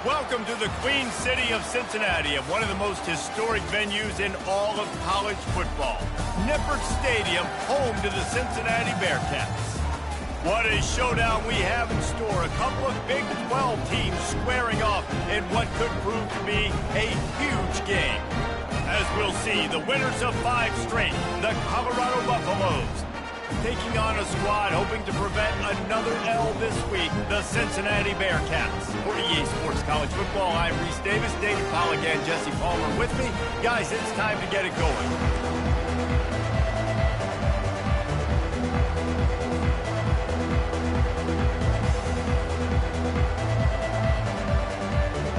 Welcome to the Queen City of Cincinnati, and one of the most historic venues in all of college football. Nippert Stadium, home to the Cincinnati Bearcats. What a showdown we have in store. A couple of Big 12 teams squaring off in what could prove to be a huge game. As we'll see, the winners of 5 straight, the Colorado Buffaloes, taking on a squad hoping to prevent another L this week, the Cincinnati Bearcats. For EA Sports College Football, I'm Reese Davis, David Polligan, Jesse Palmer with me. Guys, it's time to get it going.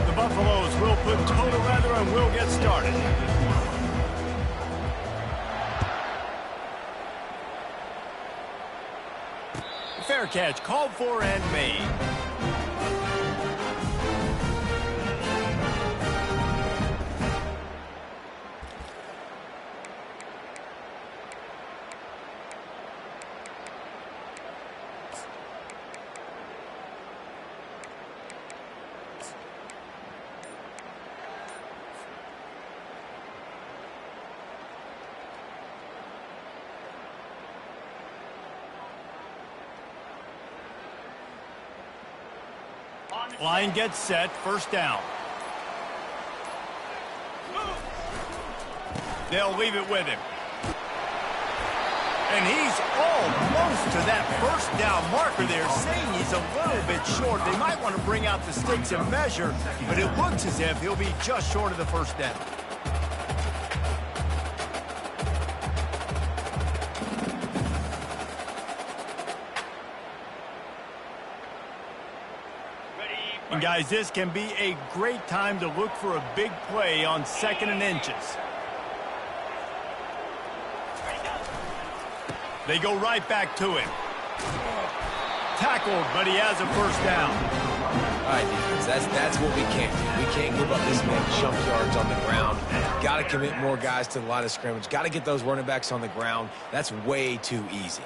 The Buffaloes will put total leather and we'll get started. Fair catch, called for and made. Line gets set, first down. They'll leave it with him. And he's almost to that first down marker there, saying he's a little bit short. They might want to bring out the sticks and measure, but it looks as if he'll be just short of the first down. And guys, this can be a great time to look for a big play on 2nd and inches. They go right back to him. Tackled, but he has a first down. All right, defense, that's what we can't do. We can't give up this many chunk yards on the ground. Got to commit more guys to the line of scrimmage. Got to get those running backs on the ground. That's way too easy.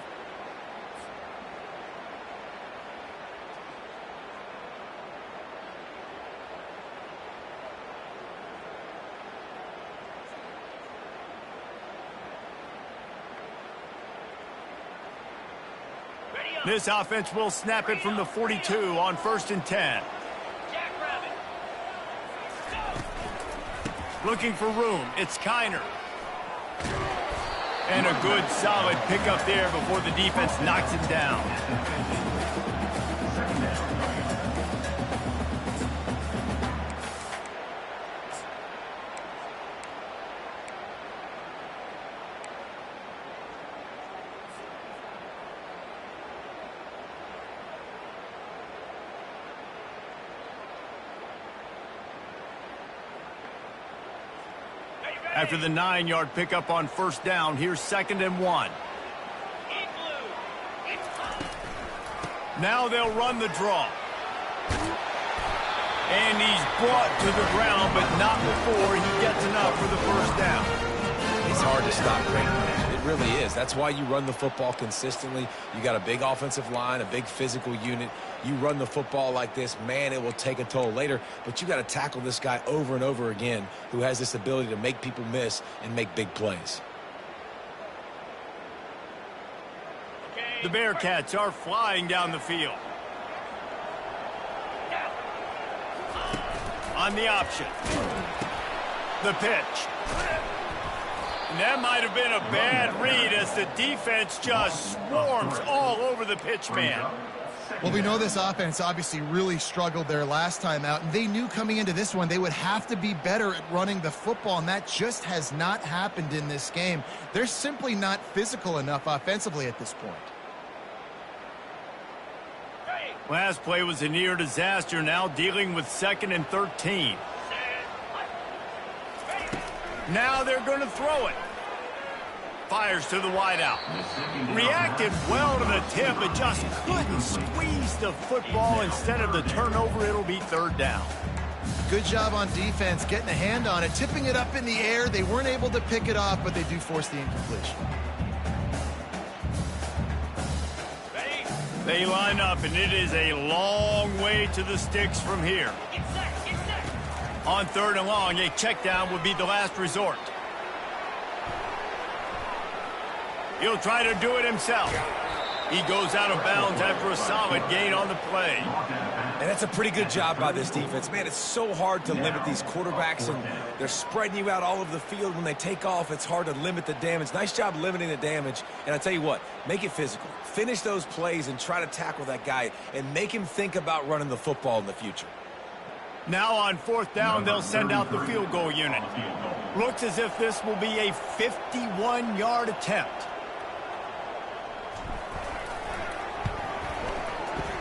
This offense will snap it from the 42 on 1st and 10. Looking for room. It's Kiner. And a good, solid pickup there before the defense knocks him down. After the 9-yard pickup on 1st down, here's 2nd and 1. Now they'll run the draw. And he's brought to the ground, but not before he gets enough for the first down. It's hard to stop great plays. It really is. That's why you run the football consistently. You got a big offensive line, a big physical unit. You run the football like this, man, it will take a toll later, but you got to tackle this guy over and over again who has this ability to make people miss and make big plays. The Bearcats are flying down the field. On the option. The pitch. And that might have been a bad read as the defense just swarms all over the pitch man. Well, we know this offense obviously really struggled there last time out, and they knew coming into this one they would have to be better at running the football, and that just has not happened in this game. They're simply not physical enough offensively at this point. Last play was a near disaster, now dealing with 2nd and 13. Now they're going to throw it. Fires to the wideout. Reacted well to the tip, but just couldn't squeeze the football. Instead of the turnover, it'll be 3rd down. Good job on defense getting a hand on it, tipping it up in the air. They weren't able to pick it off, but they do force the incompletion. They line up, and it is a long way to the sticks from here. On 3rd and long, a check down would be the last resort. He'll try to do it himself. He goes out of bounds after a solid gain on the play. And that's a pretty good job by this defense. Man, it's so hard to limit these quarterbacks, and they're spreading you out all over the field. When they take off, it's hard to limit the damage. Nice job limiting the damage. And I tell you what, make it physical. Finish those plays and try to tackle that guy and make him think about running the football in the future. Now on 4th down, they'll send out the field goal unit. Looks as if this will be a 51-yard attempt.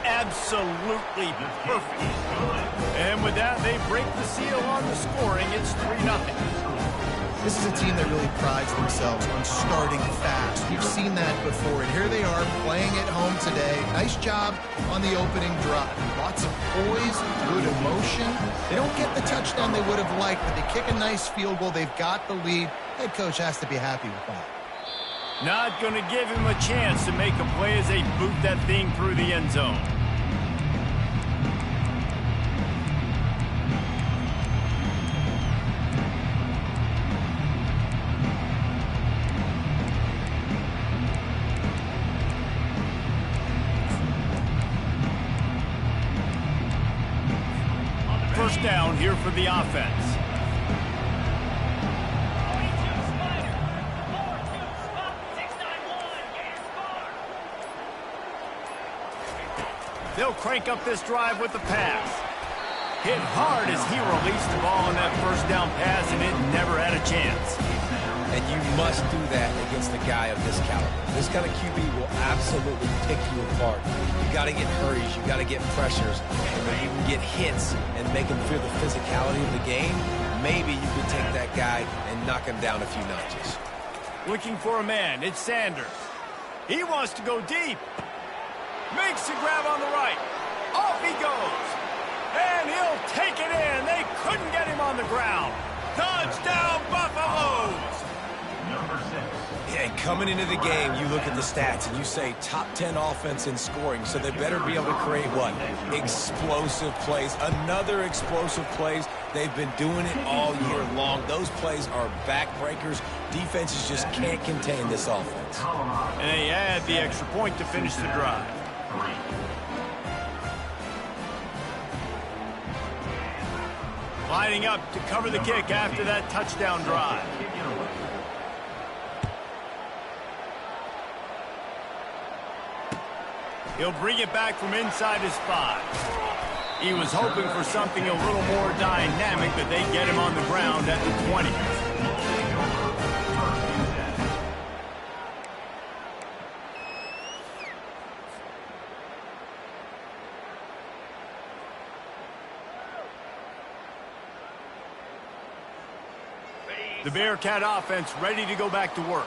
Absolutely perfect. And with that, they break the seal on the scoring. It's 3-0. This is a team that really prides themselves on starting fast. We've seen that before, and here they are playing at home today. Nice job on the opening drive. Lots of poise, good emotion. They don't get the touchdown they would have liked, but they kick a nice field goal. They've got the lead. Head coach has to be happy with that. Not going to give him a chance to make a play as they boot that thing through the end zone. First down here for the offense. They'll crank up this drive with the pass. Hit hard as he released the ball on that first down pass, and it never had a chance. And you must do that against a guy of this caliber. This kind of QB will absolutely pick you apart. You got to get hurries, you got to get pressures, and when you can get hits and make him feel the physicality of the game, maybe you can take that guy and knock him down a few notches. Looking for a man, it's Sanders. He wants to go deep. Makes the grab on the right. Off he goes. And he'll take it in. They couldn't get him on the ground. Touchdown, Buffaloes! Yeah, and coming into the game, you look at the stats and you say top 10 offense in scoring, so they better be able to create what? Explosive plays. Another explosive plays. They've been doing it all year long. Those plays are backbreakers. Defenses just can't contain this offense. And they add the extra point to finish the drive. Lining up to cover the kick after that touchdown drive. He'll bring it back from inside his 5. He was hoping for something a little more dynamic, but they get him on the ground at the 20. The Bearcat offense ready to go back to work.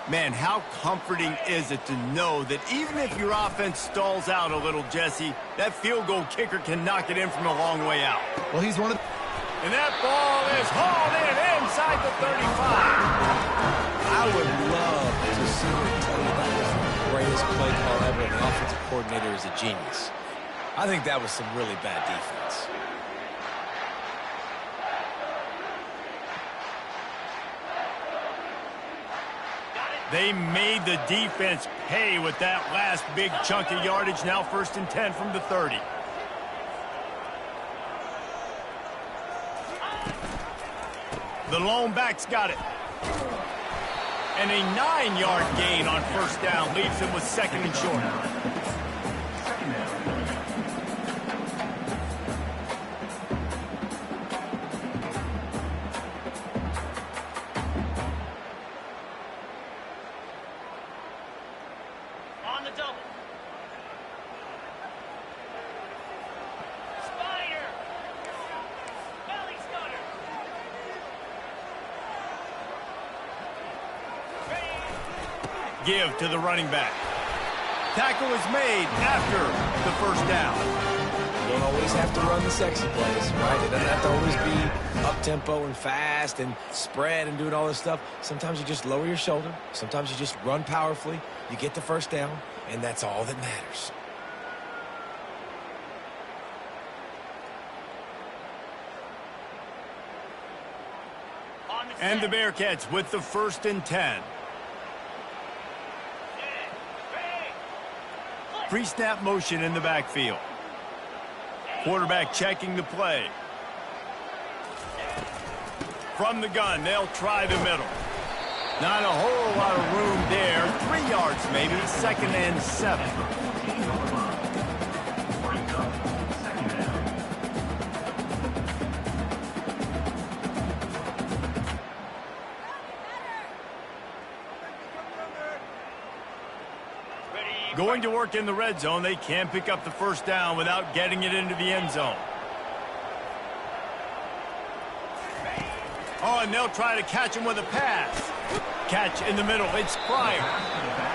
Man, how comforting is it to know that even if your offense stalls out a little, Jesse, that field goal kicker can knock it in from a long way out. Well, he's one of the... And that ball is hauled in inside the 35. I would love to see him tell you that was the greatest play call ever, and the offensive coordinator is a genius. I think that was some really bad defense. They made the defense pay with that last big chunk of yardage. Now 1st and 10 from the 30. The lone back's got it. And a 9-yard gain on 1st down leaves him with 2nd and short. Give to the running back. Tackle is made after the 1st down. You don't always have to run the sexy plays, right? It doesn't have to always be up-tempo and fast and spread and doing all this stuff. Sometimes you just lower your shoulder. Sometimes you just run powerfully. You get the 1st down, and that's all that matters. And the Bearcats with the 1st and 10. Pre-snap motion in the backfield. Quarterback checking the play. From the gun, they'll try the middle. Not a whole lot of room there. 3 yards maybe, 2nd and 7. Going to work in the red zone. They can't pick up the 1st down without getting it into the end zone. Oh, and they'll try to catch him with a pass. Catch in the middle. It's Pryor.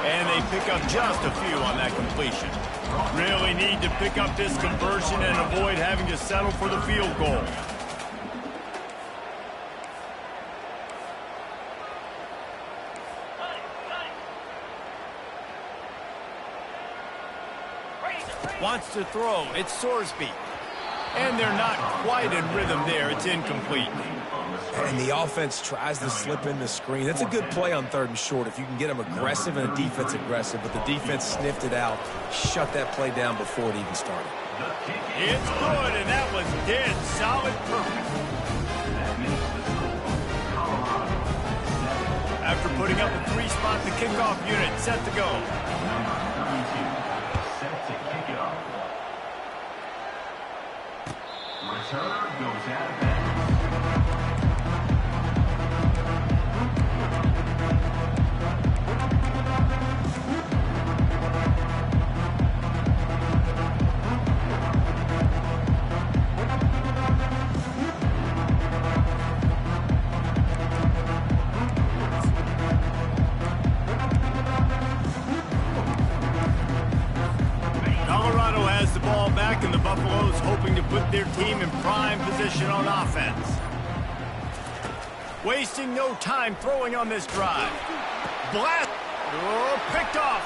And they pick up just a few on that completion. Really need to pick up this conversion and avoid having to settle for the field goal. Wants to throw. It's Sorsby. And they're not quite in rhythm there. It's incomplete. And the offense tries to slip in the screen. That's a good play on 3rd and short if you can get them aggressive and the defense aggressive. But the defense sniffed it out, shut that play down before it even started. It's good, and that was dead solid perfect. After putting up a 3-spot, the kickoff unit set to go. Returner goes out of bounds. Colorado has the ball back, and the Buffaloes hoping to put their team in prime position on offense. Wasting no time throwing on this drive. Blast. Oh, picked off.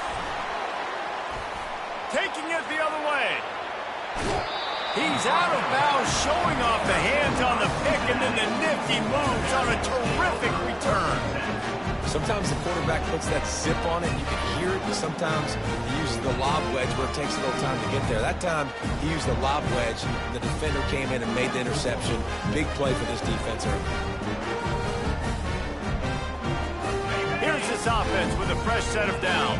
Taking it the other way. He's out of bounds, showing off the hands on the pick, and then the nifty moves on a terrific return. Sometimes the quarterback puts that zip on it, you can hear it, and sometimes he uses the lob wedge where it takes a little time to get there. That time, he used the lob wedge, and the defender came in and made the interception. Big play for this defense early. Here's this offense with a fresh set of downs.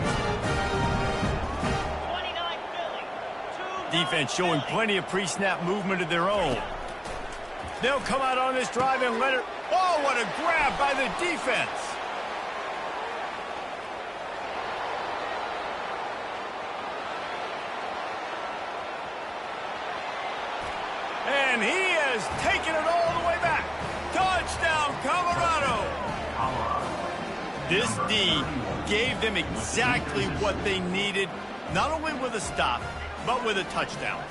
Defense showing plenty of pre-snap movement of their own. They'll come out on this drive and let it... Oh, what a grab by the defense! And he has taken it all the way back. Touchdown, Colorado! This D gave them exactly what they needed, not only with a stop, but with a touchdown.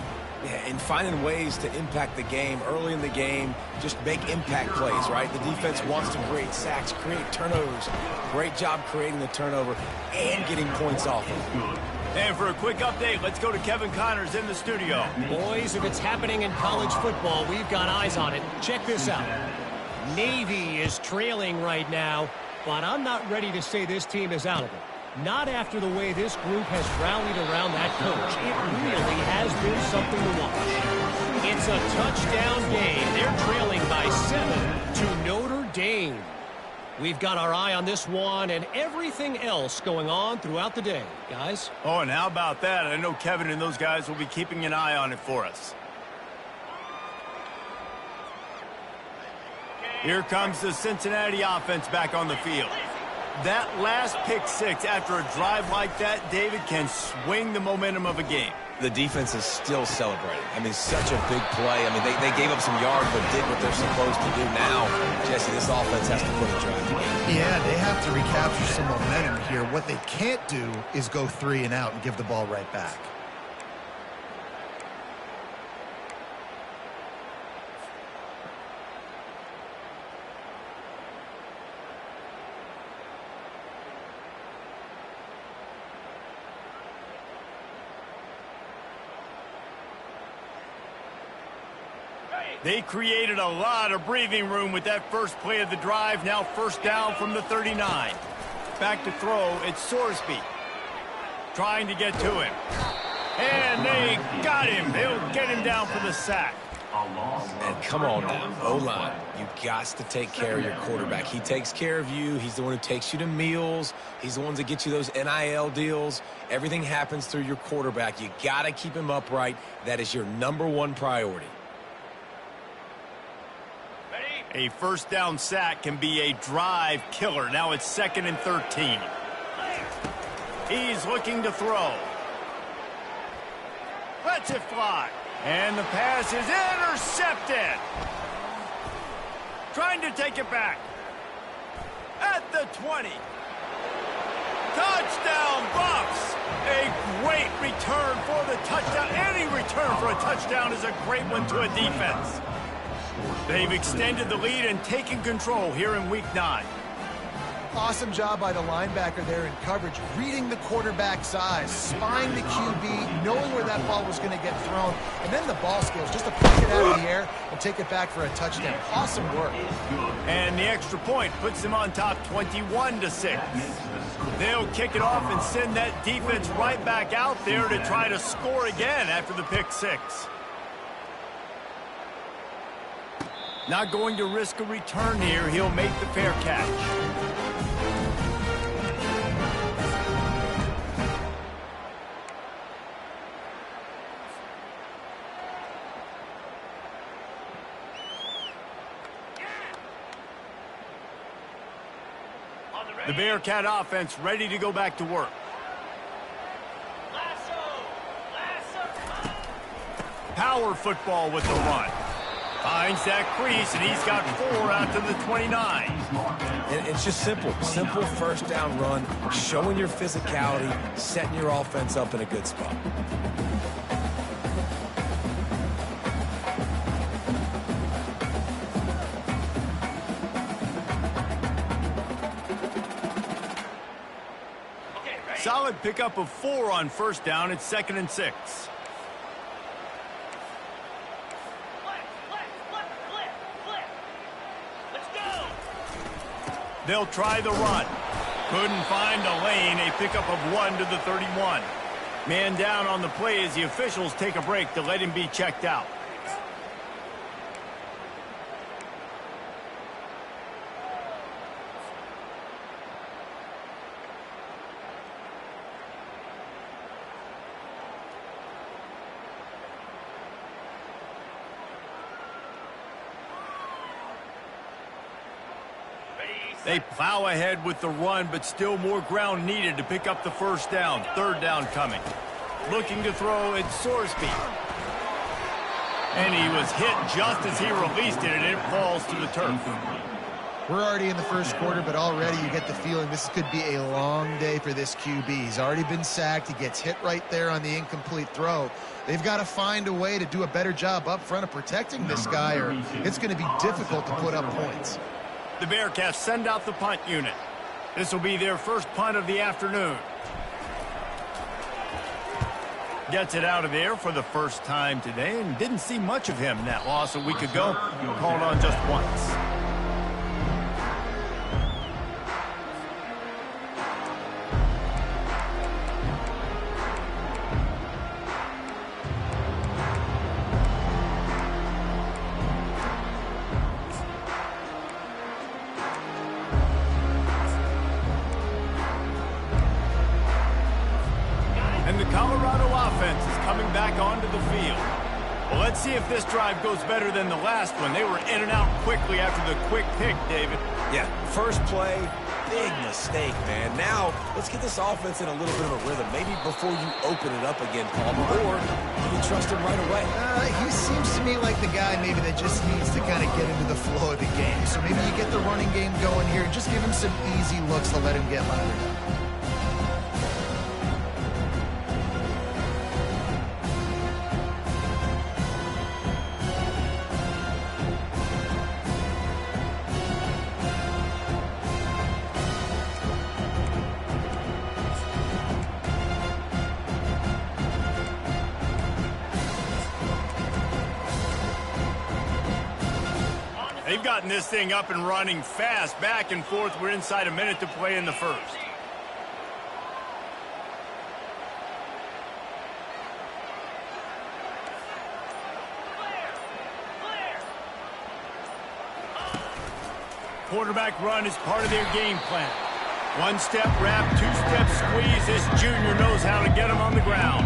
Yeah, and finding ways to impact the game early in the game, just make impact plays, right? The defense wants to create sacks, create turnovers. Great job creating the turnover and getting points off of it. And for a quick update, let's go to Kevin Connors in the studio. Boys, if it's happening in college football, we've got eyes on it. Check this out. Navy is trailing right now, but I'm not ready to say this team is out of it. Not after the way this group has rallied around that coach. It really has been something to watch. It's a touchdown game. They're trailing by 7 to Notre Dame. We've got our eye on this one and everything else going on throughout the day, guys. Oh, and how about that? I know Kevin and those guys will be keeping an eye on it for us. Here comes the Cincinnati offense back on the field. That last pick six after a drive like that, David, can swing the momentum of a game. The defense is still celebrating. I mean, such a big play. I mean, they gave up some yards but did what they're supposed to do. Now, Jesse, this offense has to put a drive together. Yeah, they have to recapture some momentum here. What they can't do is go 3 and out and give the ball right back. They created a lot of breathing room with that first play of the drive. Now first down from the 39. Back to throw, it's Sorsby. Trying to get to him. And they got him. They'll get him down for the sack. And come on now, O-line. You've got to take care of your quarterback. He takes care of you. He's the one who takes you to meals. He's the one that gets you those NIL deals. Everything happens through your quarterback. You got to keep him upright. That is your #1 priority. A first down sack can be a drive killer. Now it's 2nd and 13. He's looking to throw. Lets it fly. And the pass is intercepted. Trying to take it back. At the 20. Touchdown, Buffs. A great return for the touchdown. Any return for a touchdown is a great one to a defense. They've extended the lead and taken control here in Week 9. Awesome job by the linebacker there in coverage, reading the quarterback's eyes, spying the QB, knowing where that ball was going to get thrown, and then the ball skills just to pick it out of the air and take it back for a touchdown. Awesome work. And the extra point puts them on top 21-6. They'll kick it off and send that defense right back out there to try to score again after the pick 6. Not going to risk a return here. He'll make the fair catch. The Bearcat offense ready to go back to work. Power football with the run. Finds that crease, and he's got 4 out to the 29. And it's just simple first down run, showing your physicality, setting your offense up in a good spot. Solid pickup of 4 on first down. It's 2nd and 6. They'll try the run. Couldn't find a lane. A pickup of 1 to the 31. Man down on the play as the officials take a break to let him be checked out. They plow ahead with the run, but still more ground needed to pick up the first down. 3rd down coming. Looking to throw, it's Sorsby. And he was hit just as he released it, and it falls to the turf. We're already in the first quarter, but already you get the feeling this could be a long day for this QB. He's already been sacked. He gets hit right there on the incomplete throw. They've got to find a way to do a better job up front of protecting this guy, or it's going to be difficult to put up points. The Bearcats send out the punt unit. This will be their first punt of the afternoon. Gets it out of there for the first time today, and didn't see much of him. That loss a week ago, called on just once. And the Colorado offense is coming back onto the field. Well, let's see if this drive goes better than the last one. They were in and out quickly after the quick pick, David. Yeah, first play, big mistake, man. Now, let's get this offense in a little bit of a rhythm. Maybe before you open it up again, Palmer, or you can trust him right away. He seems to me like the guy maybe that just needs to kind of get into the flow of the game. So maybe you get the running game going here. Just give him some easy looks to let him get lathered up. They've gotten this thing up and running fast, back and forth. We're inside a minute to play in the first. Quarterback run is part of their game plan. One-step wrap, two-step squeeze. This junior knows how to get him on the ground.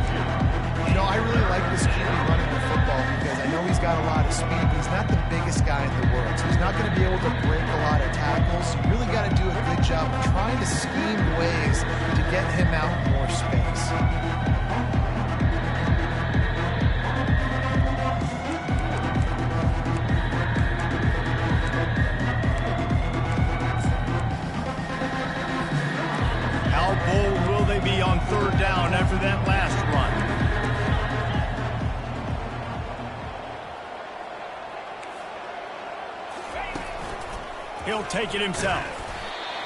You know, I really like this QB running the football because I know he's got a lot of speed, but he's not the biggest guy in the world, so he's not going to be able to break a lot of tackles. You really got to do a good job of trying to scheme ways to get him out in more space. How bold will they be on third down after that last run? He'll take it himself.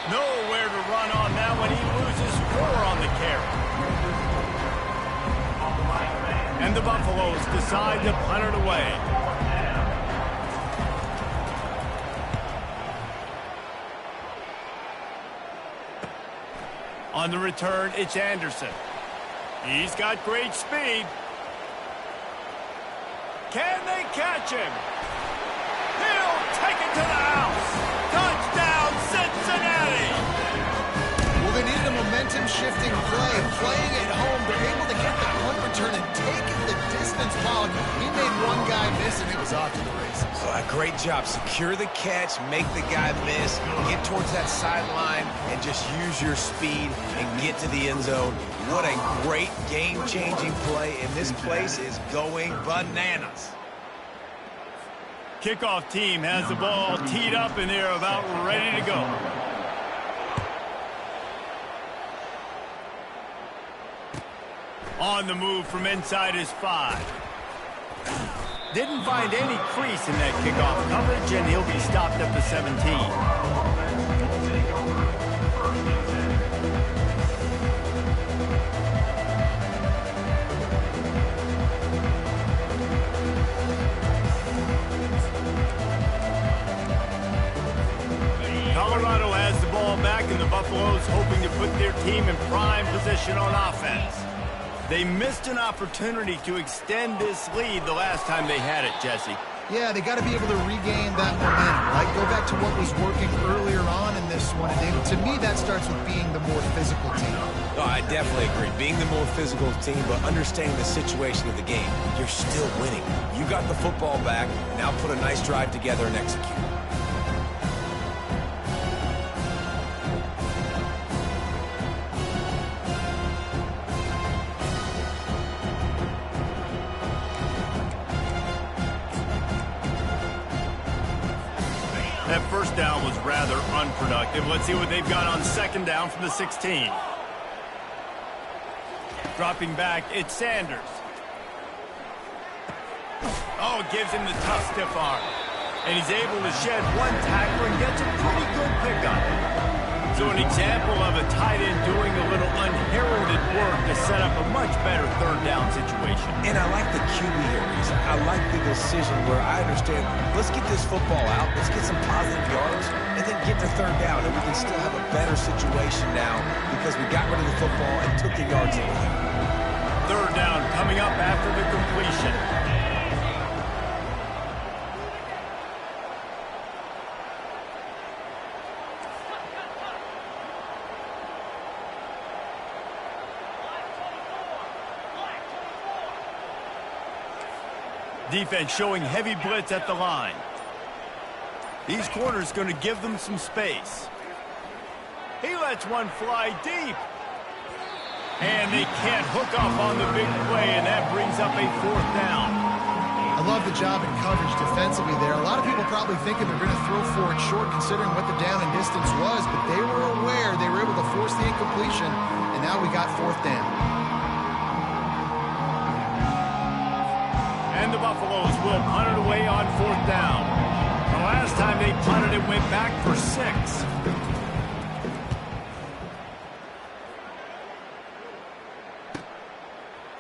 Nowhere to run on that one. He loses 4 on the carry. And the Buffaloes decide to punt it away. On the return, it's Anderson. He's got great speed. Can they catch him? He'll take it to the house. Touchdown, Cincinnati! Well, they needed a momentum-shifting play. Playing at home, they're able to get the punt return and take it the distance. Wow, he made one guy miss, and it was off to the races. Great job. Secure the catch, make the guy miss, get towards that sideline, and just use your speed and get to the end zone. What a great game-changing play, and this place is going bananas. Kickoff team has the ball teed up, and they're about ready to go. On the move from inside his 5. Didn't find any crease in that kickoff coverage, and he'll be stopped at the 17. Colorado has the ball back, and the Buffaloes hoping to put their team in prime position on offense. They missed an opportunity to extend this lead the last time they had it, Jesse. Yeah, they got to be able to regain that momentum, right? Go back to what was working earlier on in this one. And to me, that starts with being the more physical team. No, I definitely agree. Being the more physical team, but understanding the situation of the game. You're still winning. You got the football back. Now put a nice drive together and execute. That first down was rather unproductive. Let's see what they've got on second down from the 16. Dropping back, it's Sanders. Oh, gives him the tough stiff arm. And he's able to shed one tackler and gets a pretty good pick on it. So an example of a tight end doing a little unheralded work to set up a much better third down situation. And I like the QB here, Reese. I like the decision where I understand, let's get this football out, let's get some positive yards, and then get to third down, and we can still have a better situation now because we got rid of the football and took the yards over there. Third down coming up after the completion. Defense showing heavy blitz at the line. These corners going to give them some space. He lets one fly deep. And they can't hook up on the big play, and that brings up a fourth down. I love the job in coverage defensively there. A lot of people probably thinking they're going to throw for it short considering what the down and distance was, but they were aware. They were able to force the incompletion, and now we got fourth down. And the Buffaloes will punt it away on fourth down. The last time they punted it went back for 6.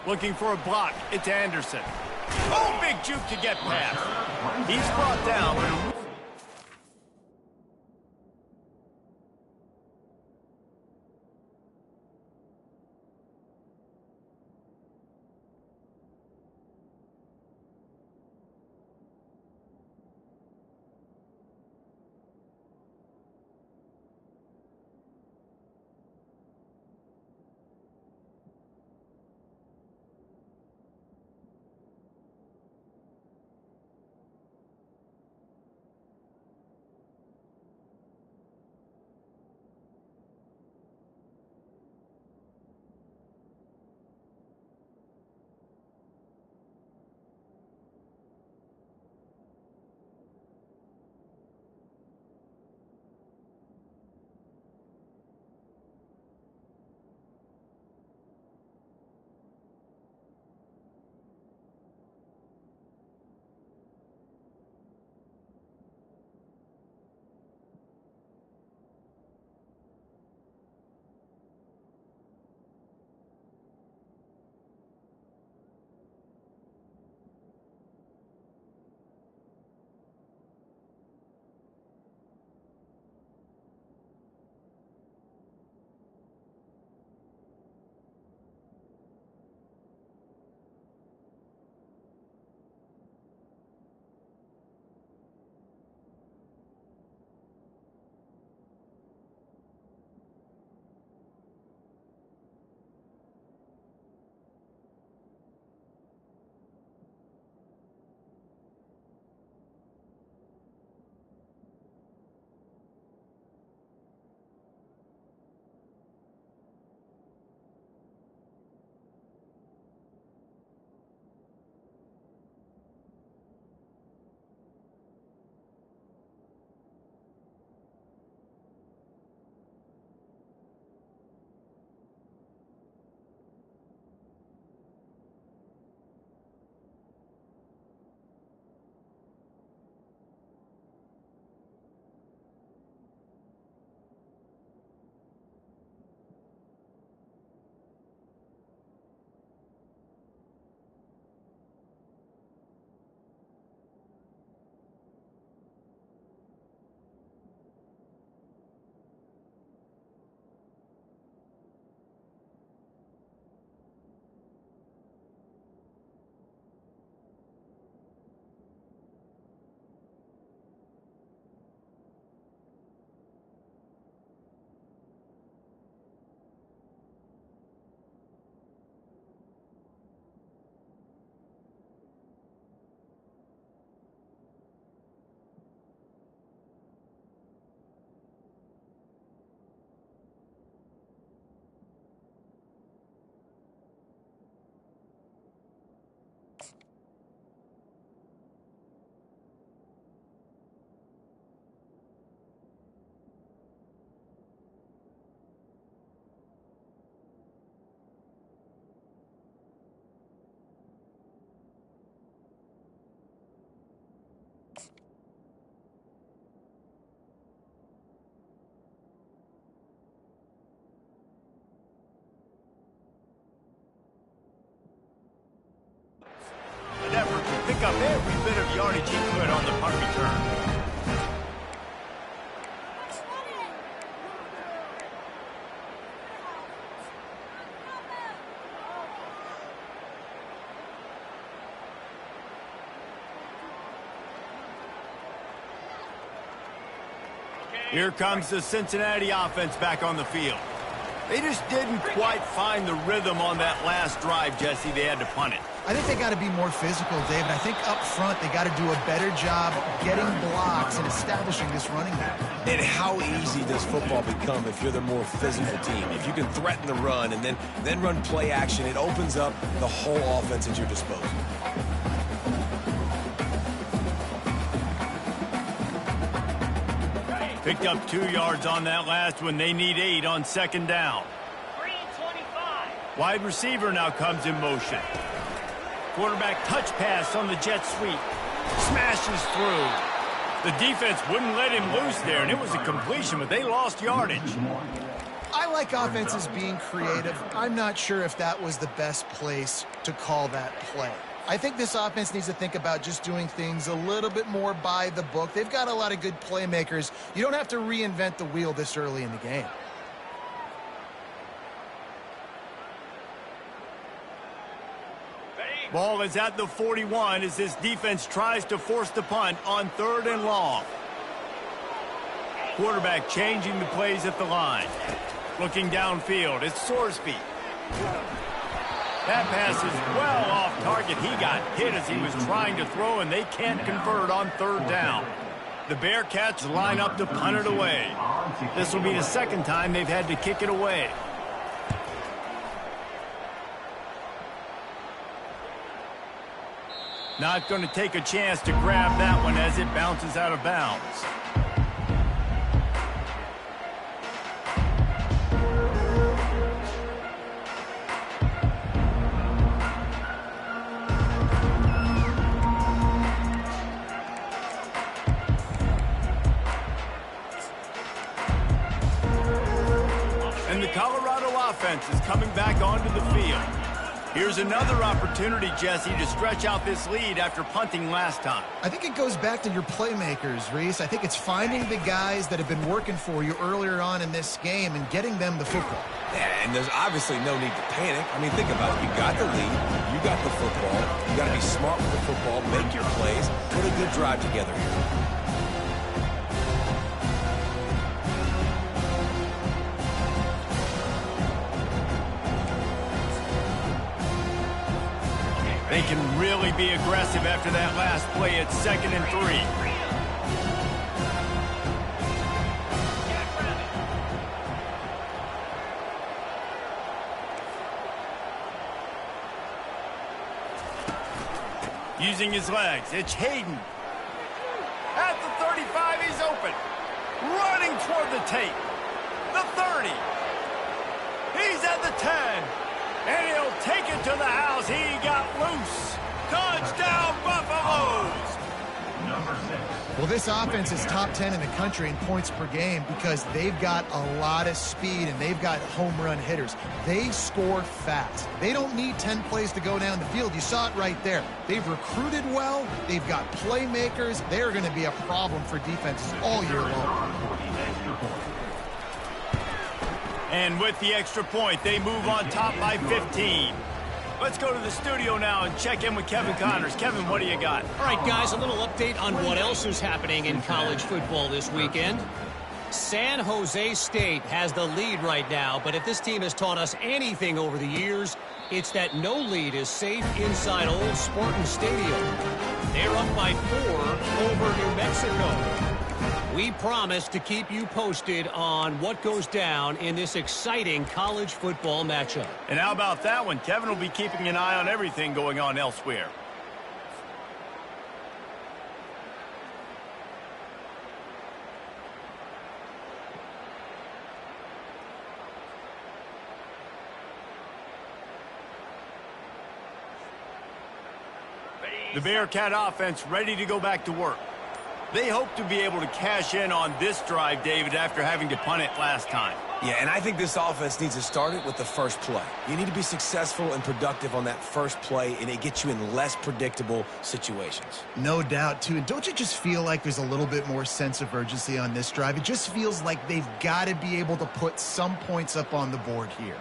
Looking for a block. It's Anderson. Oh, big juke to get past. He's brought down. pick up every bit of yardage he could on the punt return. Here comes the Cincinnati offense back on the field. They just didn't quite find the rhythm on that last drive, Jesse. They had to punt it. I think they got to be more physical, David. I think up front they got to do a better job getting blocks and establishing this running game. And how easy does football become if you're the more physical team? If you can threaten the run and then run play action, it opens up the whole offense at your disposal. Picked up 2 yards on that last one. They need 8 on second down. 3:25. Wide receiver now comes in motion. Quarterback touch pass on the jet sweep. Smashes through. The defense wouldn't let him loose there, and it was a completion, but they lost yardage. I like offenses being creative. I'm not sure if that was the best place to call that play. I think this offense needs to think about just doing things a little bit more by the book. They've got a lot of good playmakers. You don't have to reinvent the wheel this early in the game. Ball is at the 41 as this defense tries to force the punt on 3rd and long. Quarterback changing the plays at the line. Looking downfield, it's Sorsby. That pass is well off target. He got hit as he was trying to throw, and they can't convert on 3rd down. The Bearcats line up to punt it away. This will be the second time they've had to kick it away. Not going to take a chance to grab that one as it bounces out of bounds. And the Colorado offense is coming back onto the field. Here's another opportunity, Jesse, to stretch out this lead after punting last time. I think it goes back to your playmakers, Reese. I think it's finding the guys that have been working for you earlier on in this game and getting them the football. Yeah, and there's obviously no need to panic. I mean, think about it. You got the lead. You got the football. You got to be smart with the football, make your plays, put a good drive together here. They can really be aggressive after that last play at 2nd and 3. Using his legs, it's Hayden. At the 35, he's open. Running toward the tape. The 30. He's at the 10. And he'll take it to the house. He got loose. Touchdown, Buffaloes! Number 6. Well, this offense is top 10 in the country in points per game because they've got a lot of speed and they've got home run hitters. They score fast. They don't need 10 plays to go down the field. You saw it right there. They've recruited well. They've got playmakers. They're going to be a problem for defenses all year long. And with the extra point, they move on top by 15. Let's go to the studio now and check in with Kevin Connors. Kevin, what do you got? All right, guys, a little update on what else is happening in college football this weekend. San Jose State has the lead right now, but if this team has taught us anything over the years, it's that no lead is safe inside Old Spartan Stadium. They're up by 4 over New Mexico. We promise to keep you posted on what goes down in this exciting college football matchup. And how about that one? Kevin will be keeping an eye on everything going on elsewhere. The Bearcat offense ready to go back to work. They hope to be able to cash in on this drive, David, after having to punt it last time. Yeah, and I think this offense needs to start it with the first play. You need to be successful and productive on that first play, and it gets you in less predictable situations. No doubt, too. And don't you just feel like there's a little bit more sense of urgency on this drive? It just feels like they've got to be able to put some points up on the board here.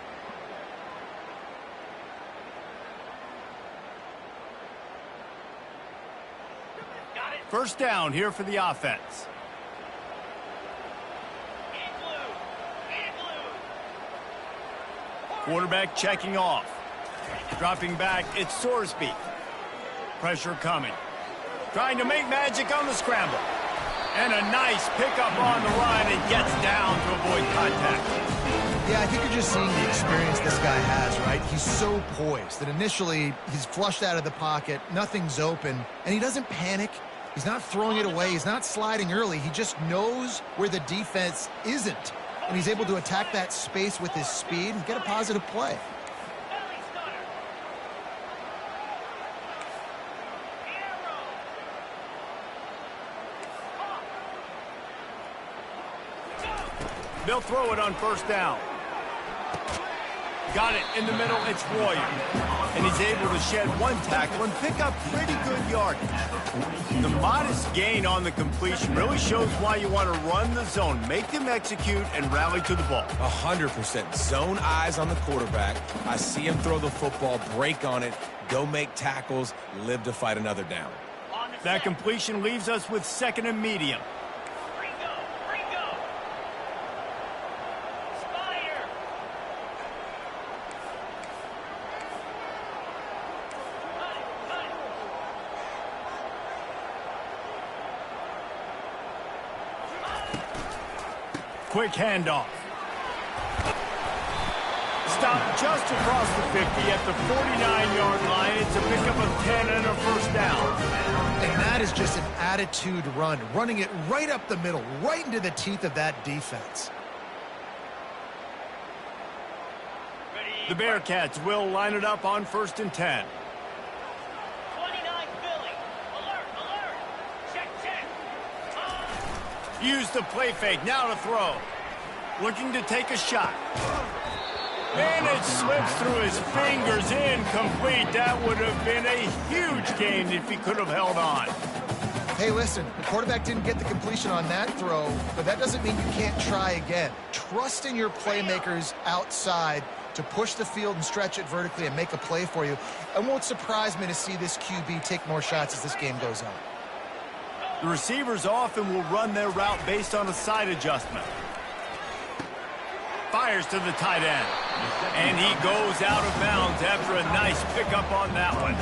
First down here for the offense. Quarterback checking off. Dropping back, it's Sorsby. Pressure coming. Trying to make magic on the scramble. And a nice pickup on the run and gets down to avoid contact. Yeah, I think you're just seeing the experience this guy has, right? He's so poised that initially he's flushed out of the pocket, nothing's open, and he doesn't panic. He's not throwing it away. He's not sliding early. He just knows where the defense isn't. And he's able to attack that space with his speed and get a positive play. They'll throw it on first down. Got it in the middle. It's Royer. And he's able to shed one tackle and pick up pretty good yardage. The modest gain on the completion really shows why you want to run the zone, make them execute, and rally to the ball. 100%. Zone eyes on the quarterback. I see him throw the football, break on it, go make tackles, live to fight another down. That completion leaves us with second and medium. Quick handoff. Stop just across the 50 at the 49-yard line. It's a pickup of 10 and a first down. And that is just an attitude run, running it right up the middle, right into the teeth of that defense. The Bearcats will line it up on first and 10. Use the play fake, now to throw. Looking to take a shot. And it slips through his fingers, incomplete. That would have been a huge gain if he could have held on. Hey, listen, the quarterback didn't get the completion on that throw, but that doesn't mean you can't try again. Trust in your playmakers outside to push the field and stretch it vertically and make a play for you. It won't surprise me to see this QB take more shots as this game goes on. The receivers often will run their route based on a side adjustment. Fires to the tight end. And he goes out of bounds after a nice pickup on that one.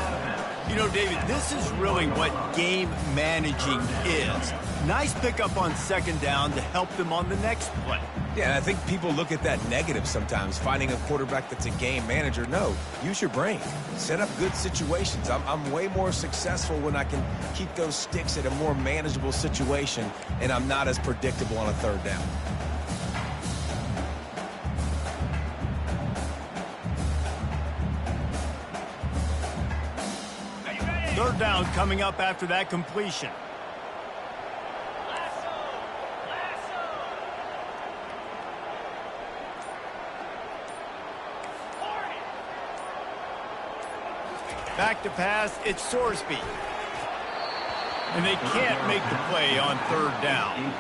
You know, David, this is really what game managing is. Nice pickup on second down to help them on the next play. Yeah, and I think people look at that negative sometimes, finding a quarterback that's a game manager. No, use your brain. Set up good situations. I'm way more successful when I can keep those sticks at a more manageable situation, and I'm not as predictable on a third down. Third down coming up after that completion. Back to pass, it's Sorsby. And they can't make the play on third down.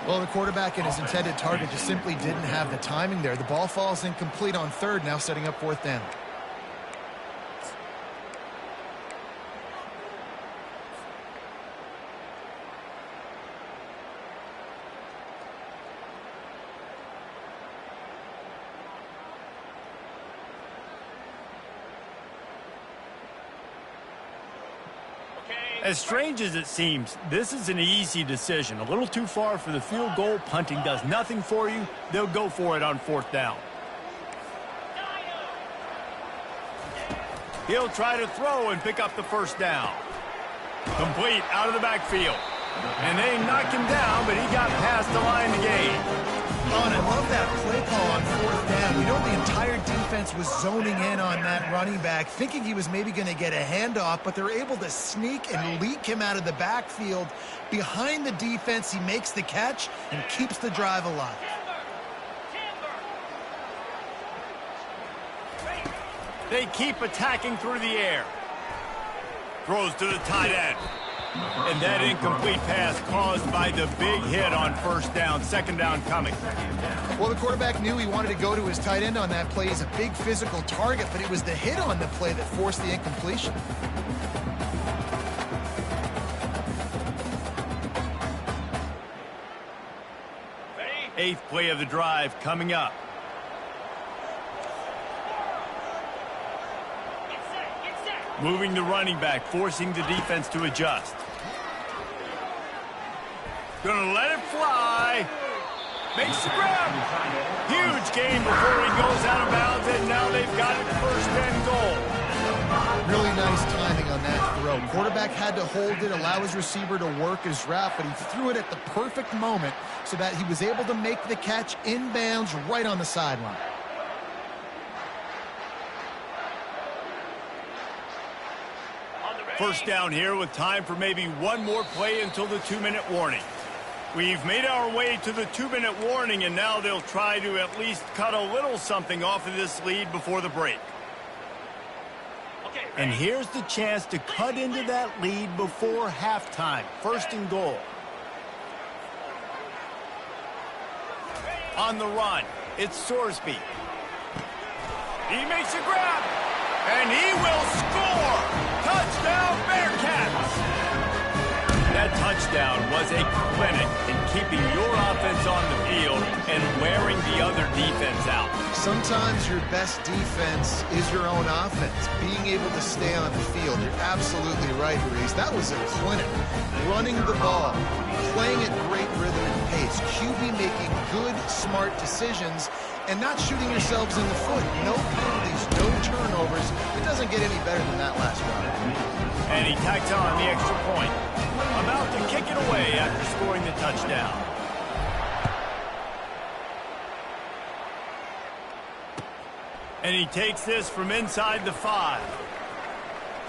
Well, the quarterback and his intended target just simply didn't have the timing there. The ball falls incomplete on third, now setting up fourth down. As strange as it seems, this is an easy decision. A little too far for the field goal. Punting does nothing for you. They'll go for it on fourth down. He'll try to throw and pick up the first down. Complete out of the backfield. And they knocked him down, but he got past the line to gain. Oh, and I love that play call on 4th down. You know, the entire defense was zoning in on that running back, thinking he was maybe going to get a handoff, but they're able to sneak and leak him out of the backfield. Behind the defense, he makes the catch and keeps the drive alive. They keep attacking through the air. Throws to the tight end. And that incomplete pass caused by the big hit on 1st down, 2nd down coming. Well, the quarterback knew he wanted to go to his tight end on that play. He's a big physical target, but it was the hit on the play that forced the incompletion. Eighth play of the drive coming up. Moving the running back, forcing the defense to adjust. Gonna let it fly. Makes the grab. Huge gain before he goes out of bounds, and now they've got it 1st and goal. Really nice timing on that throw. Quarterback had to hold it, allow his receiver to work his route, but he threw it at the perfect moment so that he was able to make the catch inbounds right on the sideline. First down here with time for maybe one more play until the 2-minute warning. We've made our way to the 2-minute warning, and now they'll try to at least cut a little something off of this lead before the break. And here's the chance to cut into that lead before halftime. 1st and goal. On the run, it's Sorsby. He makes a grab, and he will score! Touchdown, Bearcats! That touchdown was a clinic in keeping your offense on the field and wearing the other defense out. Sometimes your best defense is your own offense, being able to stay on the field. You're absolutely right, Reese. That was a clinic. Running the ball, playing at great rhythm and pace, QB making good, smart decisions, and not shooting yourselves in the foot. No penalties, no turnovers. It doesn't get any better than that last round. And he tacks on the extra point. About to kick it away after scoring the touchdown. And he takes this from inside the 5.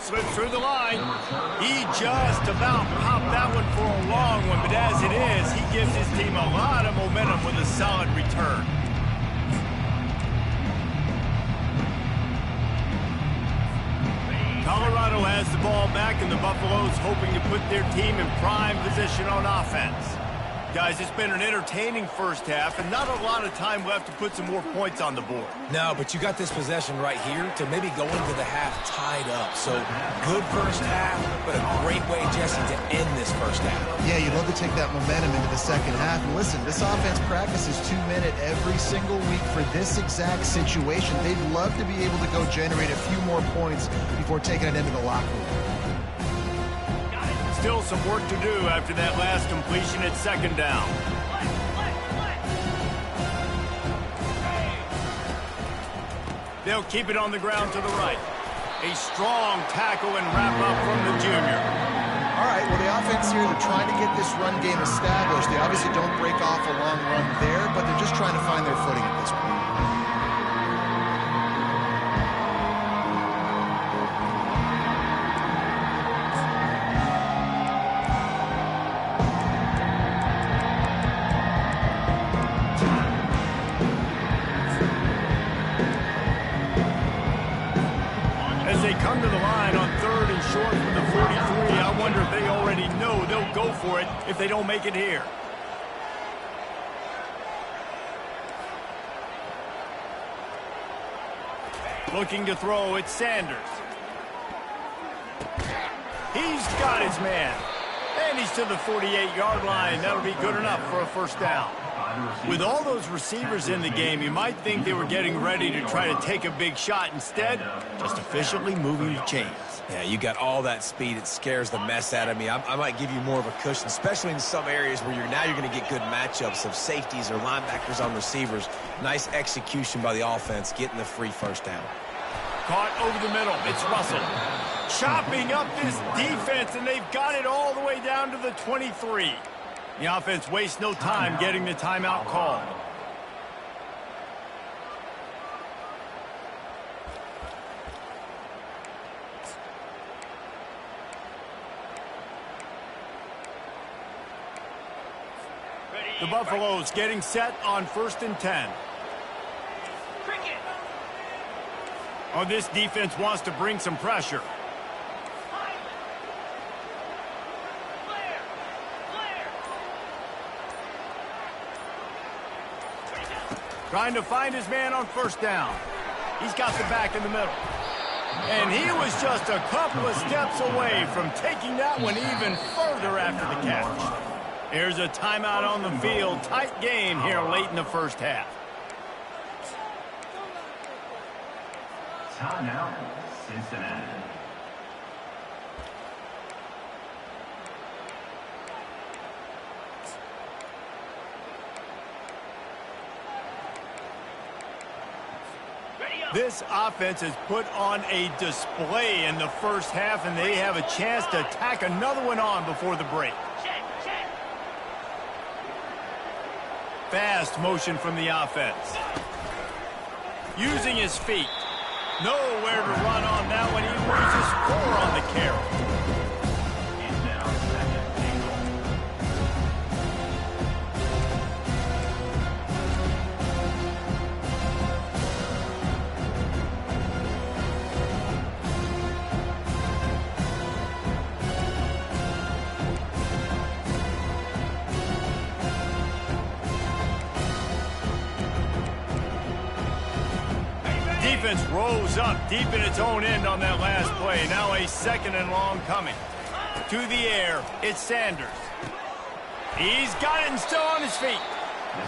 Slips through the line. He just about popped that one for a long one, but as it is, he gives his team a lot of momentum with a solid return. Colorado has the ball back, and the Buffaloes hoping to put their team in prime position on offense. Guys, it's been an entertaining first half, and not a lot of time left to put some more points on the board. No, but you got this possession right here to maybe go into the half tied up. So, good first half, but a great way, Jesse, to end this first half. Yeah, you'd love to take that momentum into the second half. And listen, this offense practices 2-minute every single week for this exact situation. They'd love to be able to go generate a few more points before taking it into the locker room. Still some work to do after that last completion at 2nd down. They'll keep it on the ground to the right. A strong tackle and wrap up from the junior. All right, well, the offense here, they're trying to get this run game established. They obviously don't break off a long run there, but they're just trying to find their footing at this point. Come to the line on 3rd and short from the 43. I wonder if they already know they'll go for it if they don't make it here. Looking to throw, it's Sanders. He's got his man. And he's to the 48-yard line. That'll be good enough for a 1st down. With all those receivers in the game, you might think they were getting ready to try to take a big shot. Instead, just efficiently moving the chains. Yeah, you got all that speed. It scares the mess out of me. I might give you more of a cushion, especially in some areas where you're going to get good matchups of safeties or linebackers on receivers. Nice execution by the offense, getting the free 1st down. Caught over the middle. It's Russell. chopping up this defense, and they've got it all the way down to the 23. The offense wastes no time getting the timeout called. The Buffaloes getting set on 1st and 10. Oh, this defense wants to bring some pressure. Trying to find his man on 1st down. He's got the back in the middle. And he was just a couple of steps away from taking that one even further after the catch. Here's a timeout on the field. Tight game here late in the 1st half. Timeout, Cincinnati. This offense has put on a display in the 1st half, and they have a chance to tack another one on before the break. Fast motion from the offense. Using his feet. Nowhere to run on that one. He loses 4 on the carry. Defense rose up deep in its own end on that last play. Now a 2nd and long coming. To the air, it's Sanders. He's got it and still on his feet.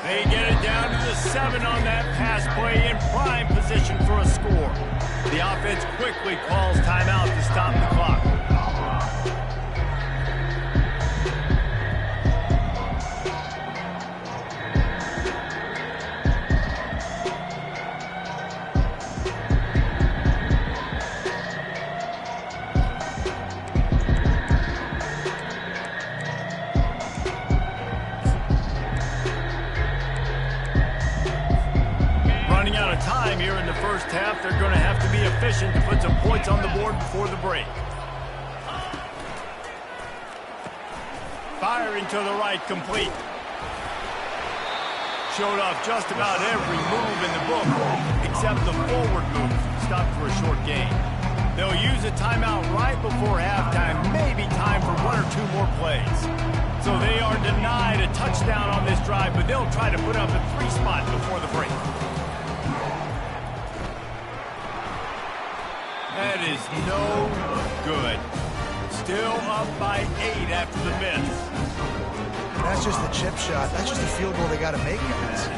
They get it down to the 7 on that pass play in prime position for a score. The offense quickly calls timeout to stop the clock. Here in the 1st half, they're going to have to be efficient to put some points on the board before the break. Firing to the right, complete. Showed off just about every move in the book, except the forward move. Stopped for a short gain. They'll use a timeout right before halftime, maybe time for 1 or 2 more plays. So they are denied a touchdown on this drive, but they'll try to put up a 3 spot before the break. That is no good. Still up by 8 after the miss. That's just a chip shot. That's just a field goal they got to make, guys.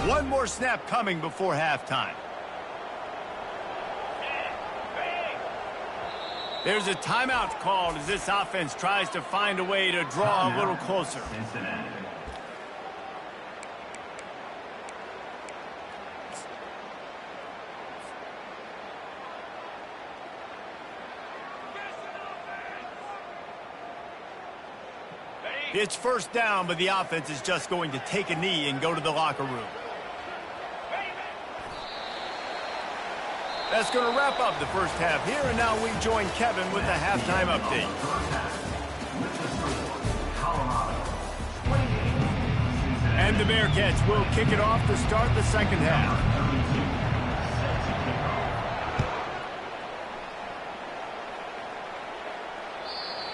One more snap coming before halftime. There's a timeout called as this offense tries to find a way to draw a little closer. Cincinnati. It's 1st down, but the offense is just going to take a knee and go to the locker room. That's going to wrap up the 1st half here, and now we join Kevin with the halftime update. And the Bearcats will kick it off to start the 2nd half.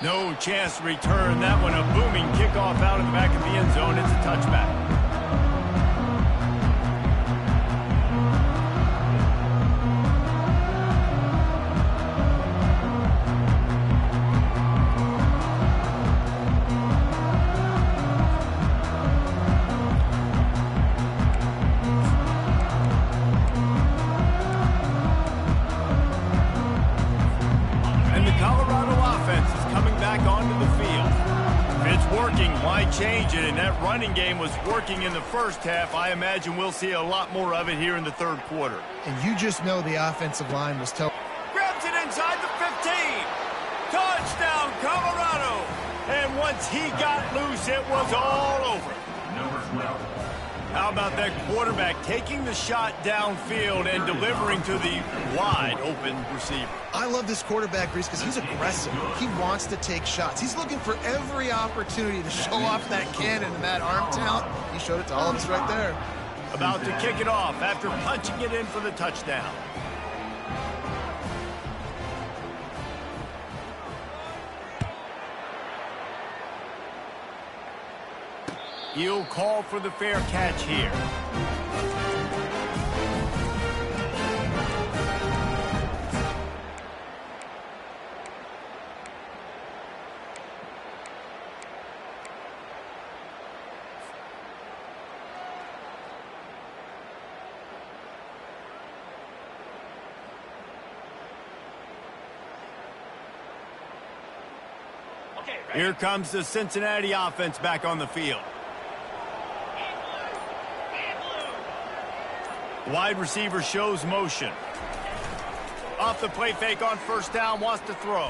No chance to return that one. A booming kickoff out of the back of the end zone. It's a touchback. It's working. Why change it? And that running game was working in the first half. I imagine we'll see a lot more of it here in the third quarter. And you just know the offensive line was tough. Grabs it inside the 15. Touchdown, Colorado. And once he got loose, it was all over. Number 12. How about that quarterback taking the shot downfield and delivering to the wide open receiver? I love this quarterback, Reese, because he's aggressive. He wants to take shots. He's looking for every opportunity to show off that cannon and that arm talent. He showed it to all of us right there. About to kick it off after punching it in for the touchdown. He'll call for the fair catch here. Here comes the Cincinnati offense back on the field. Wide receiver shows motion. Off the play fake on first down, wants to throw.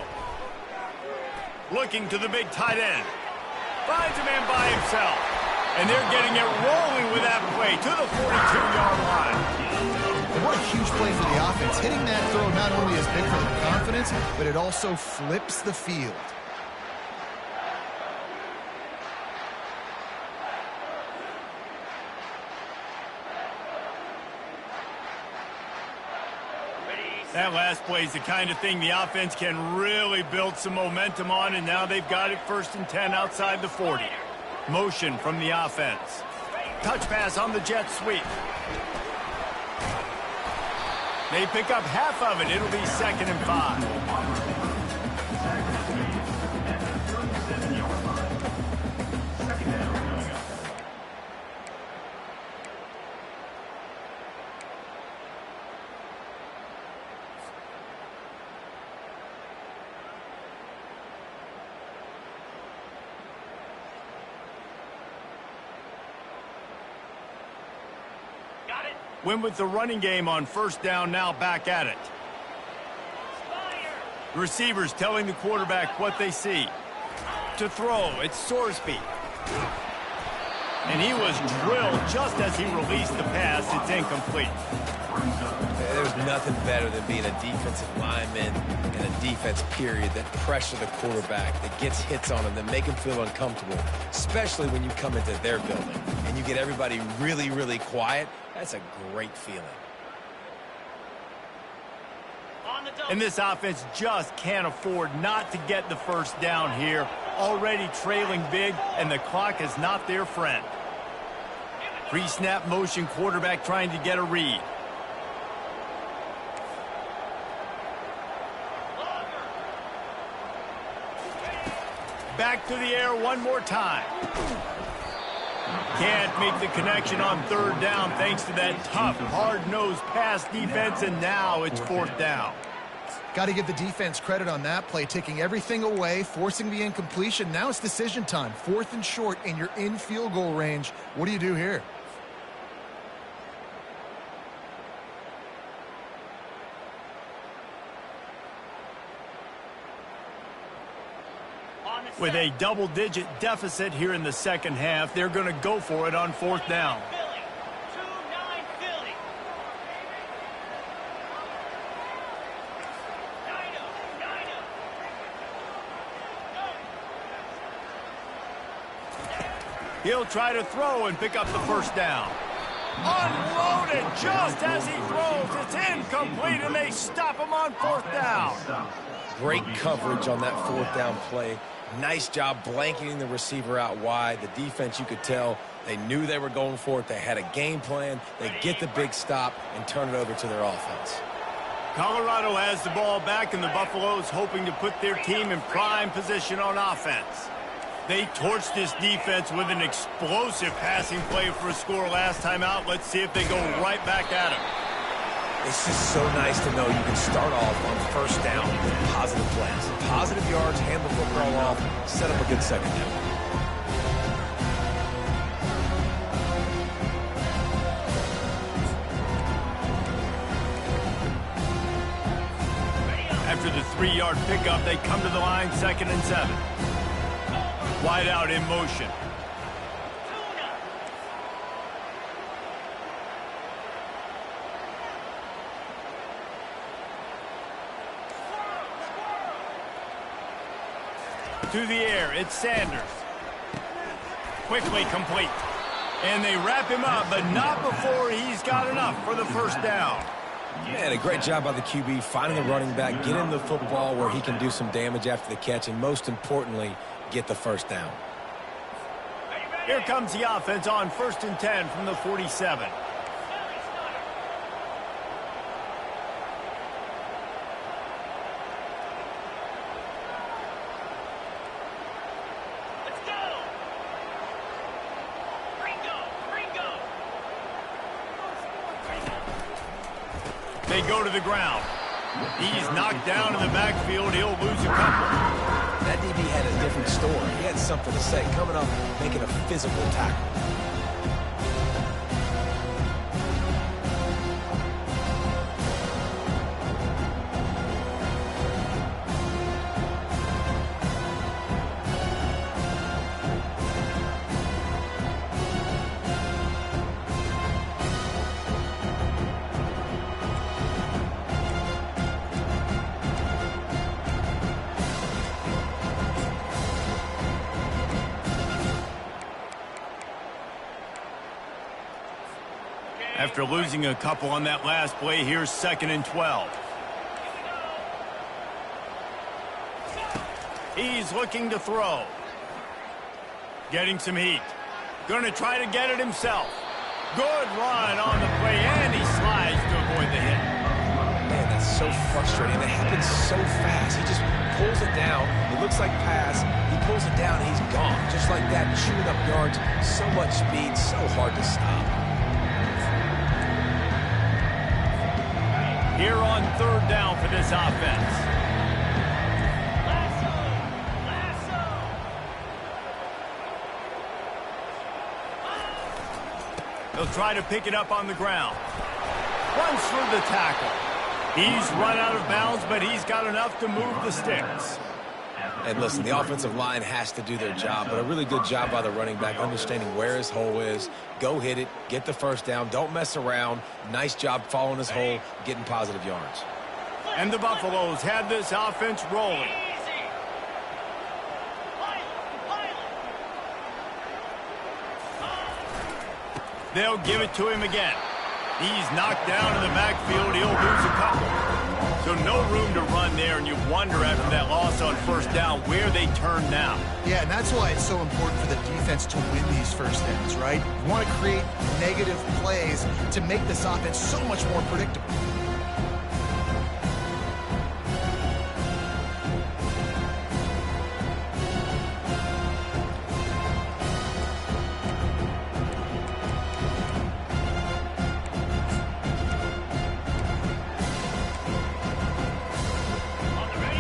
Looking to the big tight end. Finds a man by himself. And they're getting it rolling with that play to the 42-yard line. And what a huge play for the offense. Hitting that throw not only is big for their confidence, but it also flips the field. That last play is the kind of thing the offense can really build some momentum on, and now they've got it 1st and 10 outside the 40. Motion from the offense. Touch pass on the jet sweep. They pick up half of it. It'll be 2nd and 5. Win with the running game on first down, now back at it. Receivers telling the quarterback what they see. To throw, it's Sorsby. And he was drilled just as he released the pass. It's incomplete. There's nothing better than being a defensive lineman and a defense period that pressure the quarterback, that gets hits on him, that make him feel uncomfortable, especially when you come into their building and you get everybody really, really quiet. That's a great feeling. And this offense just can't afford not to get the first down here. Already trailing big, and the clock is not their friend. Pre-snap motion, quarterback trying to get a read. Back to the air one more time. Can't make the connection on third down thanks to that tough, hard-nosed pass defense, and now it's 4th down. Got to give the defense credit on that play, taking everything away, forcing the incompletion. Now it's decision time. 4th and short, and you're in field goal range. What do you do here? With a double-digit deficit here in the second half, they're going to go for it on 4th down. He'll try to throw and pick up the first down. Unloaded just as he throws. It's incomplete, and they stop him on 4th down. Great coverage on that 4th down play. Nice job blanketing the receiver out wide. The defense, you could tell, they knew they were going for it. They had a game plan. They get the big stop and turn it over to their offense. Colorado has the ball back, and the Buffaloes hoping to put their team in prime position on offense. They torched this defense with an explosive passing play for a score last time out. Let's see if they go right back at him. It's just so nice to know you can start off on first down with positive plays. Positive yards, hand the football off, set up a good second down. 3-yard pickup. They come to the line, 2nd and 7. Wide out in motion. To the air, it's Sanders. Quickly complete. And they wrap him up, but not before he's got enough for the first down. Man, a great job by the QB finding the running back, getting the football where he can do some damage after the catch, and most importantly, get the first down. Here comes the offense on 1st and 10 from the 47. They go to the ground. He's knocked down in the backfield. He'll lose a couple. That DB had a different story. He had something to say, coming up, making a physical tackle. After losing a couple on that last play, here's 2nd and 12. He's looking to throw. Getting some heat. Going to try to get it himself. Good run on the play, and he slides to avoid the hit. Man, that's so frustrating. It happens so fast. He just pulls it down. It looks like pass. He pulls it down, and he's gone. Just like that, chewing up yards. So much speed, so hard to stop. Here on 3rd down for this offense. They'll try to pick it up on the ground. Runs through the tackle. He's run out of bounds, but he's got enough to move the sticks. And listen, the offensive line has to do their job, but a really good job by the running back understanding where his hole is. Go hit it, get the first down, don't mess around. Nice job following his hole, getting positive yards. And the Buffaloes have this offense rolling. They'll give it to him again. He's knocked down in the backfield. He'll lose a couple. So no room to run there, and you wonder after that loss on 1st down where they turn now. Yeah, and that's why it's so important for the defense to win these first downs, right? You want to create negative plays to make this offense so much more predictable.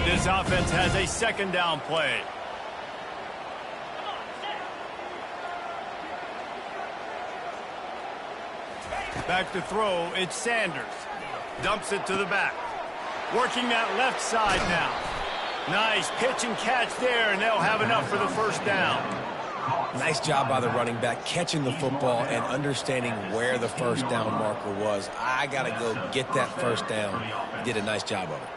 This offense has a 2nd down play. Back to throw, it's Sanders. Dumps it to the back. Working that left side now. Nice pitch and catch there, and they'll have enough for the first down. Nice job by the running back, catching the football and understanding where the first down marker was. I got to go get that first down. He did a nice job of it.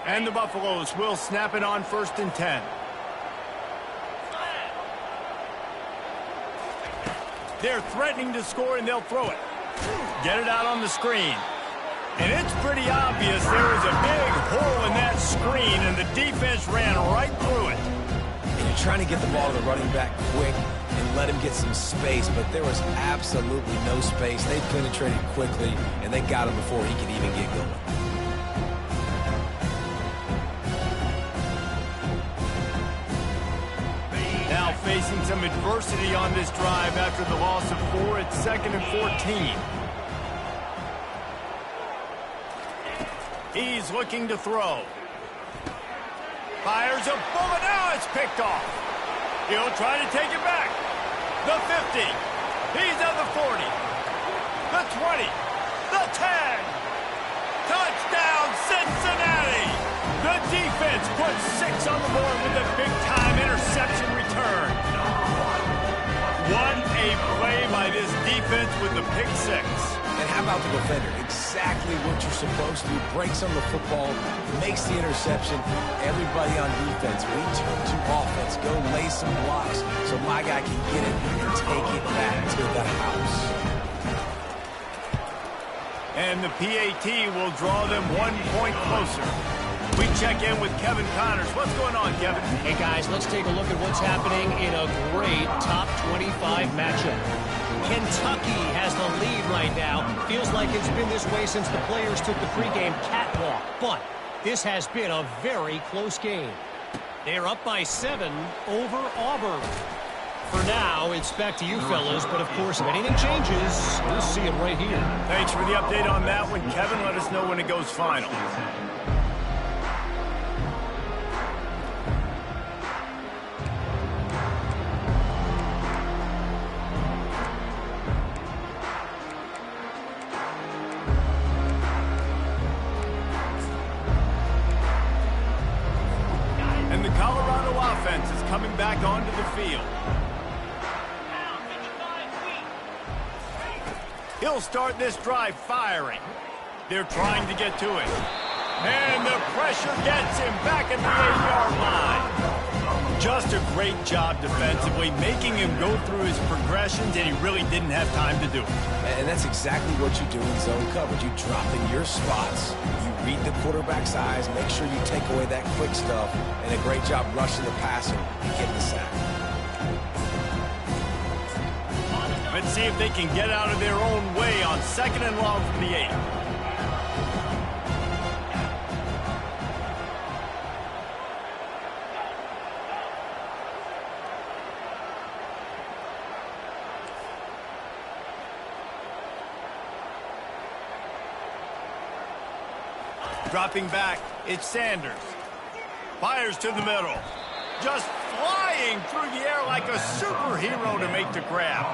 And the Buffaloes will snap it on 1st and 10. They're threatening to score, and they'll throw it. Get it out on the screen. And it's pretty obvious there is a big hole in that screen, and the defense ran right through it. And you're trying to get the ball to the running back quick and let him get some space, but there was absolutely no space. They penetrated quickly, and they got him before he could even get going. Now facing some adversity on this drive after the loss of 4 at 2nd and 14. He's looking to throw. Fires a bullet. Now it's picked off. He'll try to take it back. The 50. He's at the 40. The 20. The 10. Touchdown, Cincinnati! Defense puts 6 on the board with a big-time interception return. What a play by this defense with the pick 6. And how about the defender? Exactly what you're supposed to do. Breaks on the football, makes the interception. Everybody on defense, we turn to offense. Go lay some blocks so my guy can get it and take it back to the house. And the PAT will draw them 1 point closer. We check in with Kevin Connors. What's going on, Kevin? Hey, guys, let's take a look at what's happening in a great top 25 matchup. Kentucky has the lead right now. Feels like it's been this way since the players took the pregame catwalk. But this has been a very close game. They're up by 7 over Auburn. For now, it's back to you fellas, but of course, if anything changes, we'll see it right here. Thanks for the update on that one, Kevin. Let us know when it goes final. And the Colorado offense is coming back onto the field. He'll start this drive firing. They're trying to get to it. And the pressure gets him back at the 8-yard line. Just a great job defensively, making him go through his progressions, and he really didn't have time to do it. And that's exactly what you do in zone coverage. You drop in your spots. You read the quarterback's eyes. Make sure you take away that quick stuff. And a great job rushing the passer and getting the sack. Let's see if they can get out of their own way on 2nd and long from the 8. Dropping back, it's Sanders. Fires to the middle. Just flying through the air like a superhero to make the grab.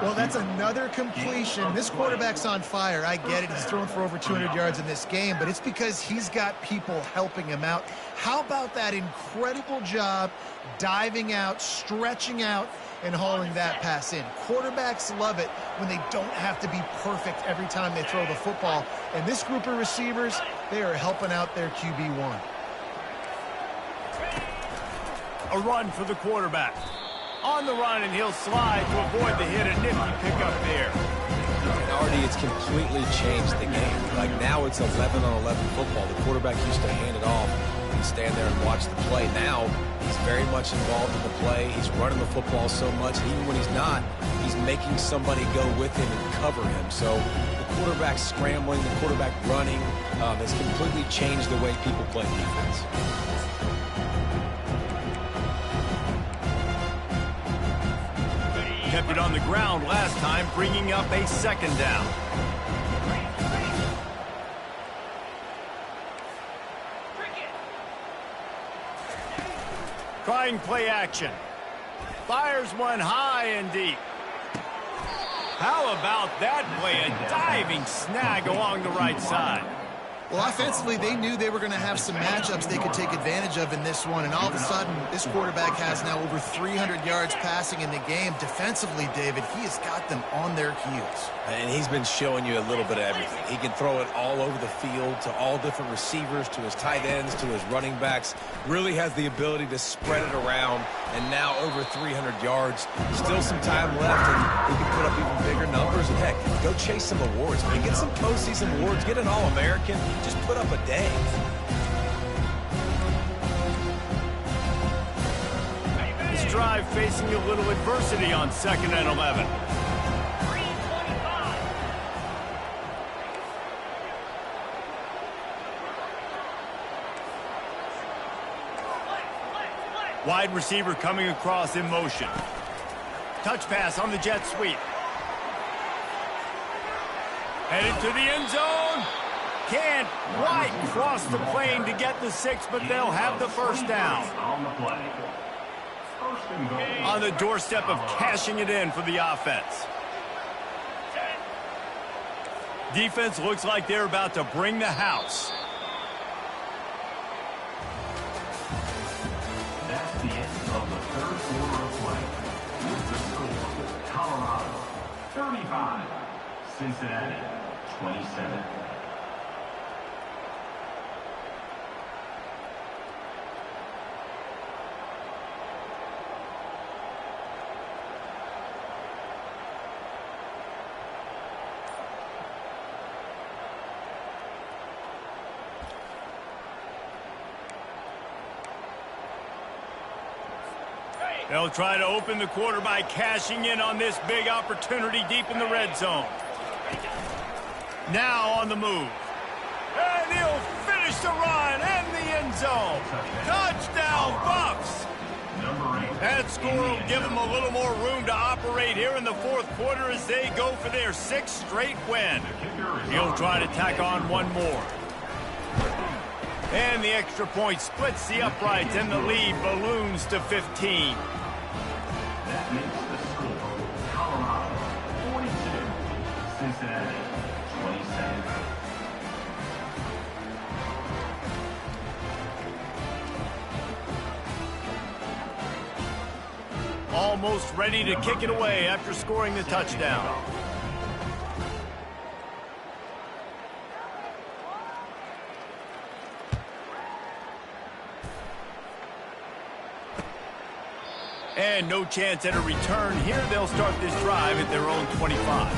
Well, that's another completion. This quarterback's on fire. I get it. He's thrown for over 200 yards in this game, but it's because he's got people helping him out. How about that incredible job diving out, stretching out, and hauling that pass in? Quarterbacks love it when they don't have to be perfect every time they throw the football. And this group of receivers, they are helping out their QB1. A run for the quarterback. On the run, and he'll slide to avoid the hit. A nifty pickup there. And Artie, it's completely changed the game. Like now it's 11-on-11 football. The quarterback used to hand it off and stand there and watch the play. Now he's very much involved in the play. He's running the football so much. And even when he's not, he's making somebody go with him and cover him. So the quarterback scrambling, the quarterback running has completely changed the way people play defense. Kept it on the ground last time, bringing up a 2nd down. Trying play action. Fires one high and deep. How about that play? A diving snag along the right side. Well, offensively, they knew they were going to have some matchups they could take advantage of in this one, and all of a sudden, this quarterback has now over 300 yards passing in the game. Defensively, David, he has got them on their heels. And he's been showing you a little bit of everything. He can throw it all over the field to all different receivers, to his tight ends, to his running backs. Really has the ability to spread it around, and now over 300 yards. Still some time left, and he can put up even bigger numbers. And heck, go chase some awards, man. Get some postseason awards. Get an All-American. Just put up a day. This drive facing a little adversity on 2nd and 11. Wide receiver coming across in motion. Touch pass on the jet sweep. Headed to the end zone. Can't quite cross the plane to get the 6, but they'll have the 1st down. On the play. 1st and goal. On the doorstep of cashing it in for the offense. Defense looks like they're about to bring the house. 25. Cincinnati, 27. They'll try to open the quarter by cashing in on this big opportunity deep in the red zone. Now on the move. And he'll finish the run and the end zone. Touchdown, Buffs! That score will give them a little more room to operate here in the fourth quarter as they go for their 6th straight win. He'll try to tack on one more. And the extra point splits the uprights, and the lead balloons to 15. That makes the score Colorado 42, Cincinnati 27. Almost ready to kick it away after scoring the touchdown. And no chance at a return here. They'll start this drive at their own 25.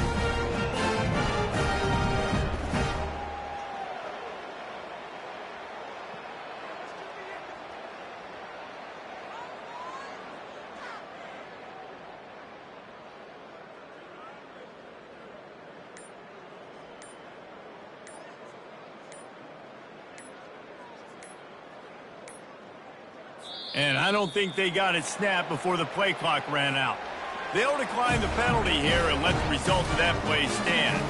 And I don't think they got it snapped before the play clock ran out. They'll decline the penalty here and let the result of that play stand.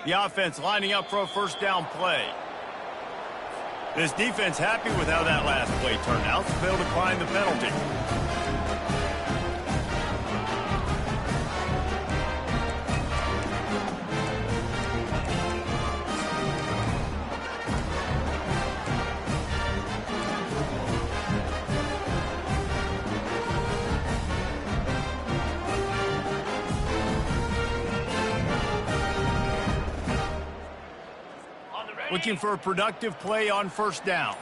The offense lining up for a first down play. This defense happy with how that last play turned out, so they'll decline the penalty. Looking for a productive play on first down.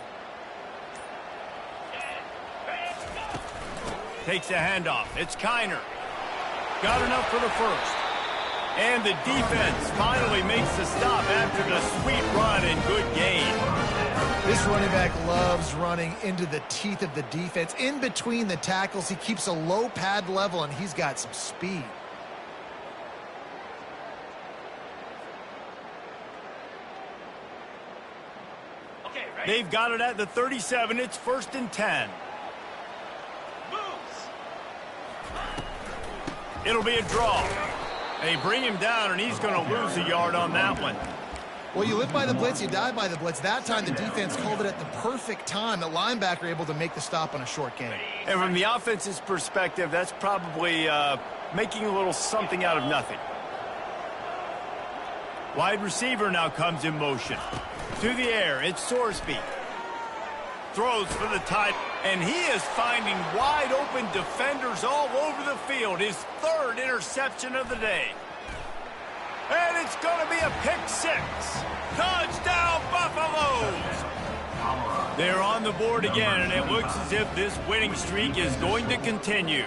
Takes a handoff. It's Kiner. Got enough for the first. And the defense finally makes the stop after the sweet run and good gain. This running back loves running into the teeth of the defense. In between the tackles, he keeps a low pad level, and he's got some speed. They've got it at the 37. It's 1st and 10. It'll be a draw. They bring him down, and he's going to lose a yard on that one. Well, you live by the blitz, you die by the blitz. That time, the defense called it at the perfect time. The linebacker able to make the stop on a short gain. And from the offense's perspective, that's probably making a little something out of nothing. Wide receiver now comes in motion. To the air, it's Sorsby. Throws for the tight, and he is finding wide open defenders all over the field. His 3rd interception of the day. And it's going to be a pick 6. Touchdown, Buffaloes! They're on the board again, and it looks as if this winning streak is going to continue.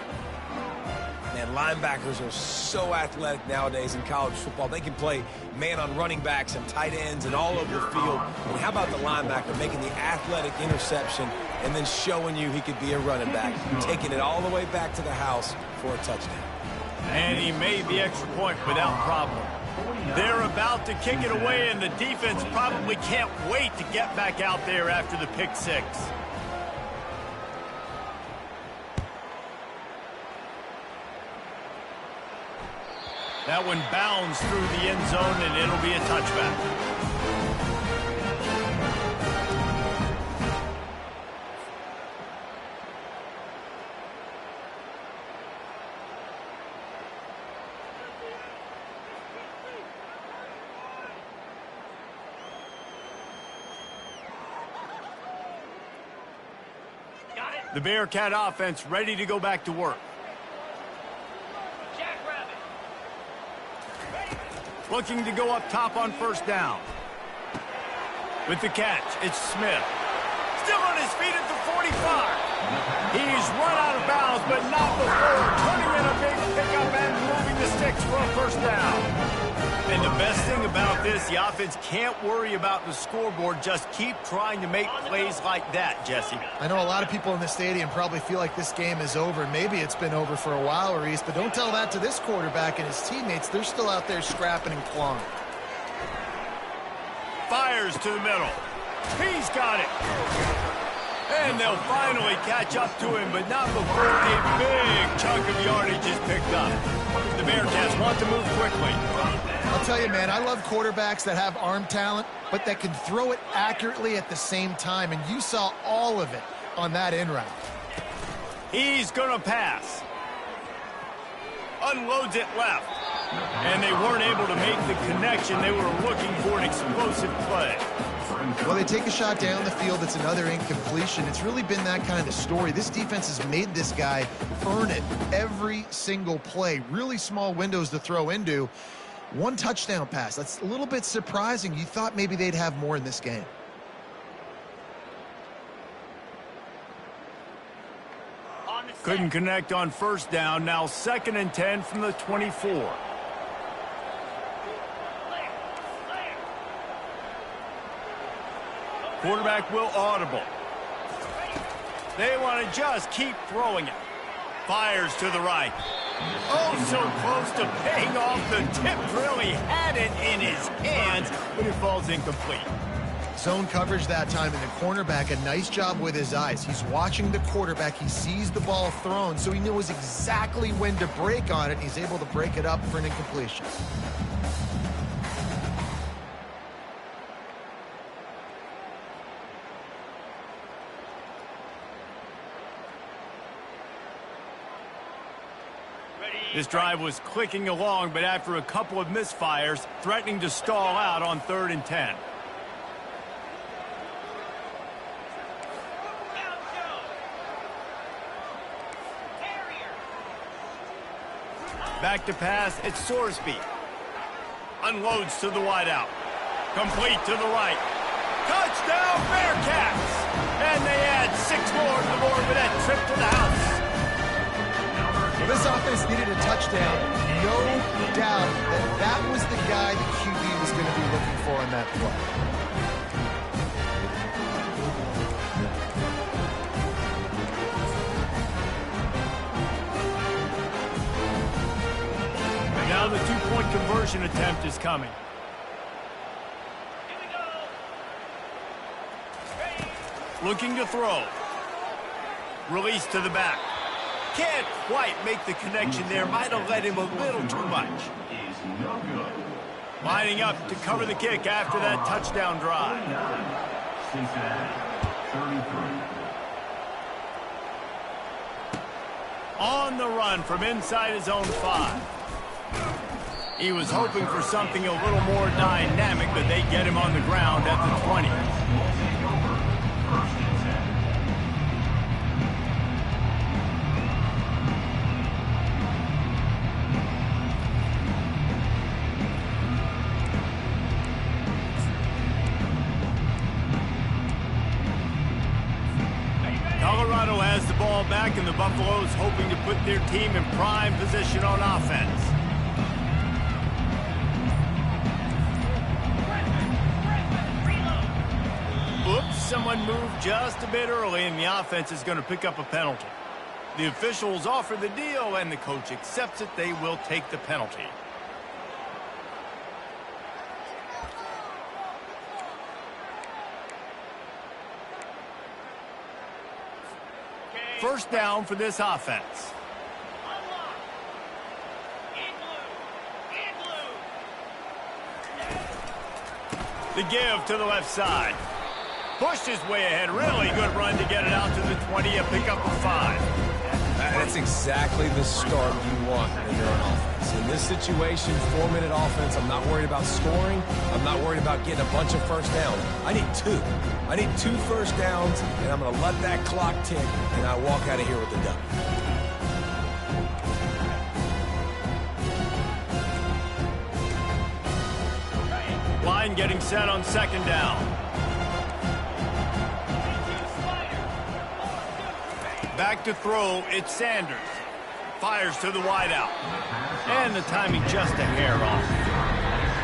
Man, linebackers are so athletic nowadays in college football. They can play man on running backs and tight ends and all over the field. And how about the linebacker making the athletic interception and then showing you he could be a running back, taking it all the way back to the house for a touchdown. And he made the extra point without problem. They're about to kick it away, and the defense probably can't wait to get back out there after the pick six. That one bounds through the end zone, and it'll be a touchback. The Bearcat offense ready to go back to work. Looking to go up top on first down. With the catch, it's Smith. Still on his feet at the 45. He's run out of bounds, but not before turning in a big pickup and moving the sticks for a first down. And the best thing about this, the offense can't worry about the scoreboard. Just keep trying to make plays like that, Jesse. I know a lot of people in the stadium probably feel like this game is over. Maybe it's been over for a while, Reese, but don't tell that to this quarterback and his teammates. They're still out there scrapping and clawing. Fires to the middle. He's got it. And they'll finally catch up to him, but not before a big chunk of yardage is picked up. The Bearcats want to move quickly. I'll tell you, man, I love quarterbacks that have arm talent, but that can throw it accurately at the same time, and you saw all of it on that in route. He's going to pass. Unloads it left. And they weren't able to make the connection. They were looking for an explosive play. Well, they take a shot down the field. It's another incompletion. It's really been that kind of story. This defense has made this guy earn it every single play. Really small windows to throw into. One touchdown pass. That's a little bit surprising. You thought maybe they'd have more in this game. Couldn't connect on first down. Now 2nd and 10 from the 24. Quarterback will audible. They want to just keep throwing it. Fires to the right. Oh, so close to paying off. The tip really had it in his hands, but it falls incomplete. Zone coverage that time, and the cornerback, a nice job with his eyes. He's watching the quarterback. He sees the ball thrown, so he knows exactly when to break on it, and he's able to break it up for an incompletion. This drive was clicking along, but after a couple of misfires, threatening to stall out on 3rd and 10. Back to pass, it's Sorsby. Unloads to the wideout. Complete to the right. Touchdown, Bearcats! And they add 6 more to the board with that trip to the house. Well, this offense needed a touchdown. No doubt that that was the guy the QB was going to be looking for on that play. Now the 2-point conversion attempt is coming. Looking to throw. Release to the back. Can't quite make the connection there. Might have let him a little too much. Lining up to cover the kick after that touchdown drive. Cincinnati, 33. On the run from inside his own 5. He was hoping for something a little more dynamic, but they get him on the ground at the 20. Colorado has the ball back quarterback, and the Buffaloes hoping to put their team in prime position on offense. Oops, someone moved just a bit early, and the offense is going to pick up a penalty. The officials offer the deal, and the coach accepts it. They will take the penalty. First down for this offense. The give to the left side. Pushed his way ahead. Really good run to get it out to the 20, a pickup of 5. That's exactly the start you want when you're on offense. In this situation, 4-minute offense, I'm not worried about scoring. I'm not worried about getting a bunch of first downs. I need 2. I need 2 first downs, and I'm going to let that clock tick, and I walk out of here with the W. Line getting set on second down. Back to throw, it's Sanders. Fires to the wideout. And the timing just a hair off.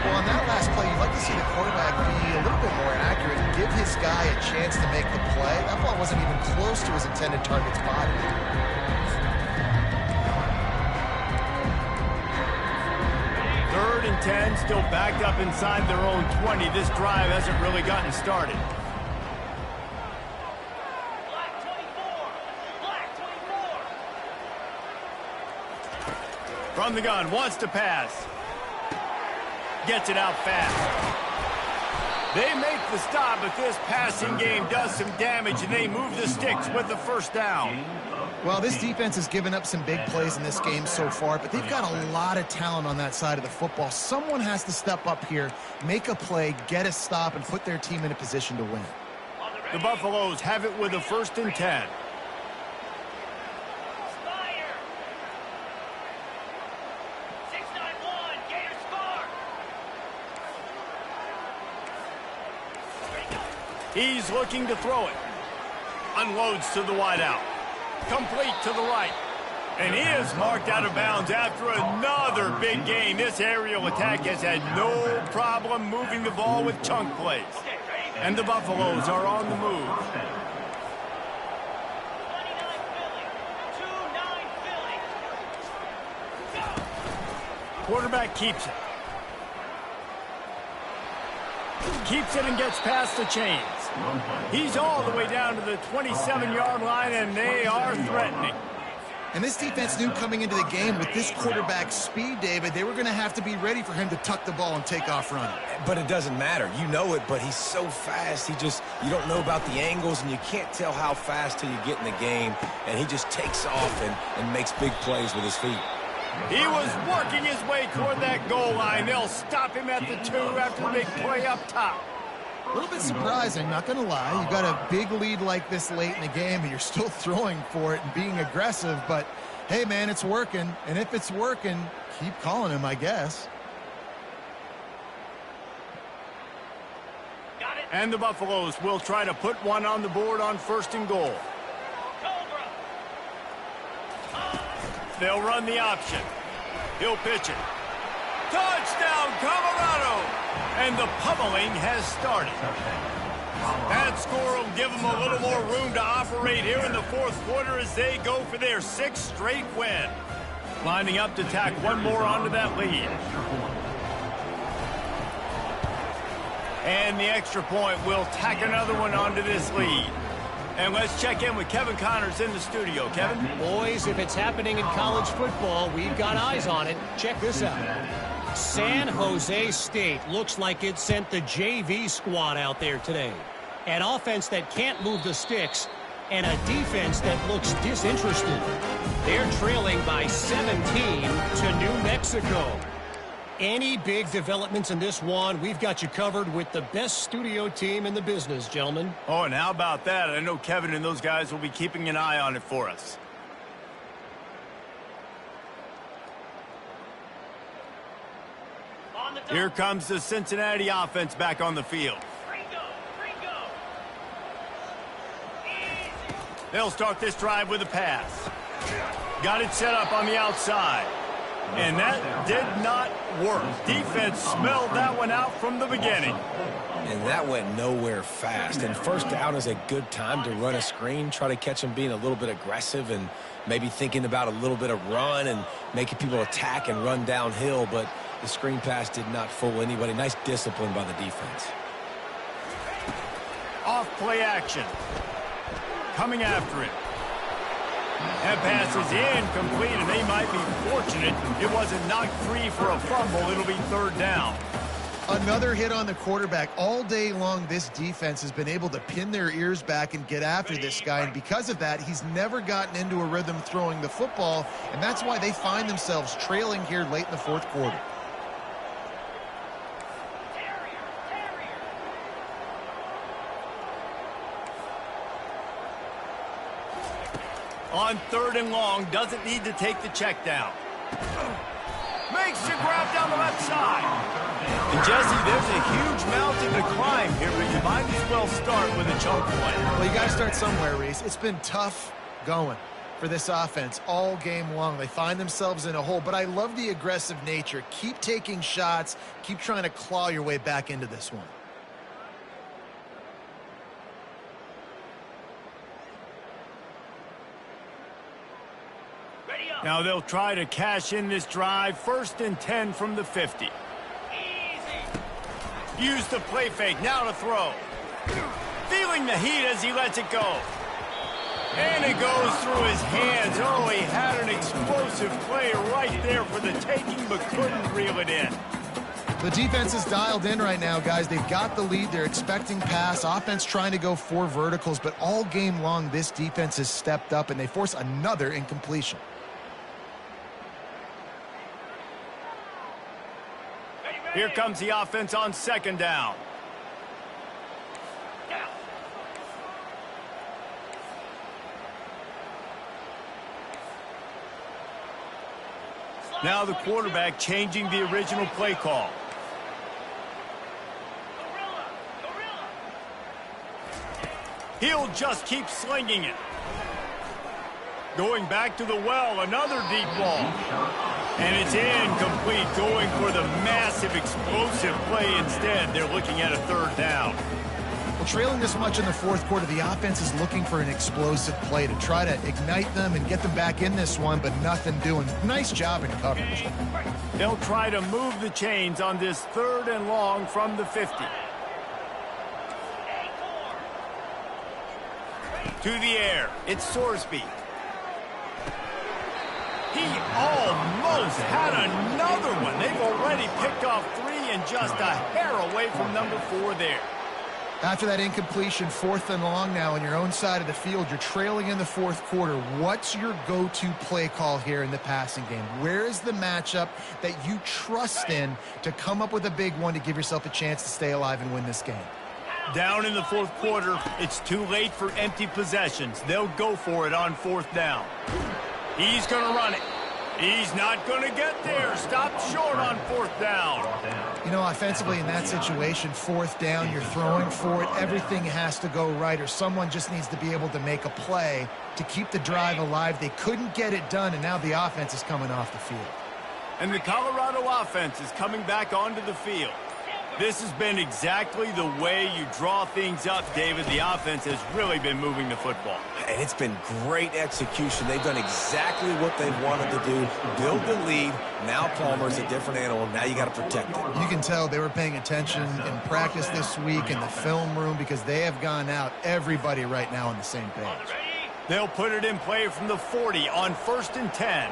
Well, on that last play, you'd like to see the quarterback be a little bit more accurate and give his guy a chance to make the play. That ball wasn't even close to his intended target's body. Third and 10, still backed up inside their own 20. This drive hasn't really gotten started. From the gun, wants to pass. Gets it out fast. They make the stop, but this passing game does some damage, and they move the sticks with the first down. Well, this defense has given up some big plays in this game so far, but they've got a lot of talent on that side of the football. Someone has to step up here, make a play, get a stop, and put their team in a position to win. The Buffaloes have it with a 1st and 10. He's looking to throw it. Unloads to the wideout. Complete to the right. And he is marked out of bounds after another big gain. This aerial attack has had no problem moving the ball with chunk plays. And the Buffaloes are on the move. Quarterback keeps it. Keeps it and gets past the chains. He's all the way down to the 27-yard line, and they are threatening. And this defense knew coming into the game with this quarterback's speed, David, they were going to have to be ready for him to tuck the ball and take off running. But it doesn't matter. You know it, but he's so fast. You don't know about the angles, and you can't tell how fast till you get in the game. And he just takes off and makes big plays with his feet. He was working his way toward that goal line. They'll stop him at the 2 after the big play up top. A little bit surprising, not going to lie. You got a big lead like this late in the game, and you're still throwing for it and being aggressive. But, hey, man, it's working. And if it's working, keep calling him, I guess. Got it. And the Buffaloes will try to put one on the board on 1st and goal. They'll run the option. He'll pitch it. Touchdown, Colorado! And the pummeling has started. That score will give them a little more room to operate here in the 4th quarter as they go for their 6th straight win. Lining up to tack one more onto that lead. And the extra point will tack another one onto this lead. And let's check in with Kevin Connors in the studio. Kevin? Boys, if it's happening in college football, we've got eyes on it. Check this out. San Jose State looks like it sent the JV squad out there today. An offense that can't move the sticks and a defense that looks disinterested. They're trailing by 17 to New Mexico. Any big developments in this one, we've got you covered with the best studio team in the business, gentlemen. Oh, and how about that? I know Kevin and those guys will be keeping an eye on it for us. Here comes the Cincinnati offense back on the field. They'll start this drive with a pass. Got it set up on the outside. And that did not work. Defense smelled that one out from the beginning. And that went nowhere fast. And first down is a good time to run a screen, try to catch them being a little bit aggressive and maybe thinking about a little bit of run and making people attack and run downhill. But the screen pass did not fool anybody. Nice discipline by the defense. Off play action. Coming after it. That pass is incomplete, and they might be fortunate it wasn't knocked free for a fumble. It'll be third down. Another hit on the quarterback. All day long, this defense has been able to pin their ears back and get after this guy, and because of that, he's never gotten into a rhythm throwing the football, and that's why they find themselves trailing here late in the fourth quarter. On third and long, doesn't need to take the check down. Makes the grab down the left side. And Jesse, there's a huge mountain to climb here, but you might as well start with a chunk play. Well, you got to start somewhere, Reese. It's been tough going for this offense all game long. They find themselves in a hole, but I love the aggressive nature. Keep taking shots. Keep trying to claw your way back into this one. Now they'll try to cash in this drive. 1st and 10 from the 50. Use the play fake. Now to throw. Feeling the heat as he lets it go. And it goes through his hands. Oh, he had an explosive play right there for the taking, but couldn't reel it in. The defense is dialed in right now, guys. They've got the lead. They're expecting pass. Offense trying to go 4 verticals, but all game long, this defense has stepped up, and they force another incompletion. Here comes the offense on 2nd down. Now the quarterback changing the original play call. He'll just keep slinging it. Going back to the well, another deep ball. And it's incomplete, going for the massive explosive play instead. They're looking at a 3rd down. Well, trailing this much in the fourth quarter, the offense is looking for an explosive play to try to ignite them and get them back in this one, but nothing doing. Nice job in coverage. They'll try to move the chains on this 3rd and long from the 50. To the air, it's Sorsby. He almost had another one. They've already picked off 3 and just a hair away from number 4 there. After that incompletion, 4th and long now on your own side of the field, you're trailing in the fourth quarter. What's your go-to play call here in the passing game? Where is the matchup that you trust in to come up with a big one to give yourself a chance to stay alive and win this game? Down in the fourth quarter, it's too late for empty possessions. They'll go for it on 4th down. He's going to run it. He's not going to get there. Stopped short on 4th down. You know, offensively in that situation, 4th down, you're throwing for it. Everything has to go right, or someone just needs to be able to make a play to keep the drive alive. They couldn't get it done, and now the offense is coming off the field. And the Colorado offense is coming back onto the field. This has been exactly the way you draw things up, David. The offense has really been moving the football. And it's been great execution. They've done exactly what they've wanted to do. Build the lead. Now Palmer's a different animal. Now you got to protect it. You can tell they were paying attention in practice this week in the film room because they have gone out, everybody right now on the same page. They'll put it in play from the 40 on 1st and 10.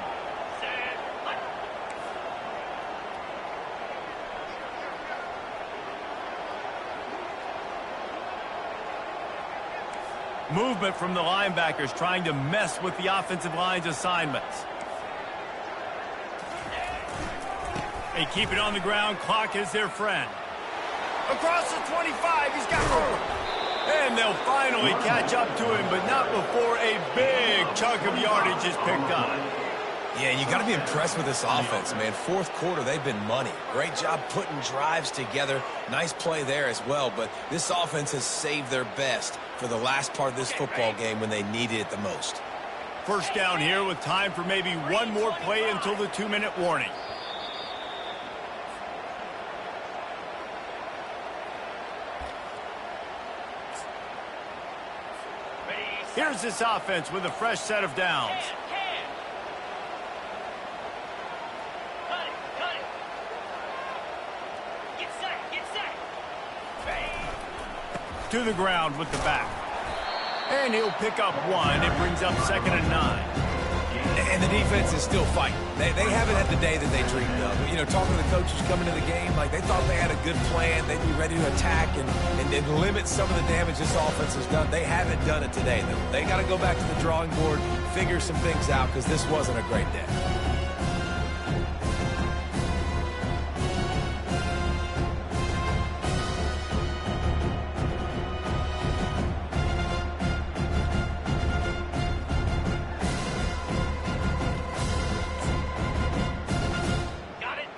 Movement from the linebackers trying to mess with the offensive line's assignments. They keep it on the ground. Clock is their friend. Across the 25, he's got room. And they'll finally catch up to him, but not before a big chunk of yardage is picked up. Yeah, you got to be impressed with this offense, man. Fourth quarter, they've been money. Great job putting drives together. Nice play there as well, but this offense has saved their best for the last part of this football game when they needed it the most. First down here with time for maybe one more play until the 2-minute warning. Here's this offense with a fresh set of downs. To the ground with the back. And he'll pick up one. It brings up 2nd and 9. And the defense is still fighting. They haven't had the day that they dreamed of. You know, talking to the coaches coming to the game, like they thought they had a good plan. They'd be ready to attack and limit some of the damage this offense has done. They haven't done it today. They got to go back to the drawing board, figure some things out, because this wasn't a great day.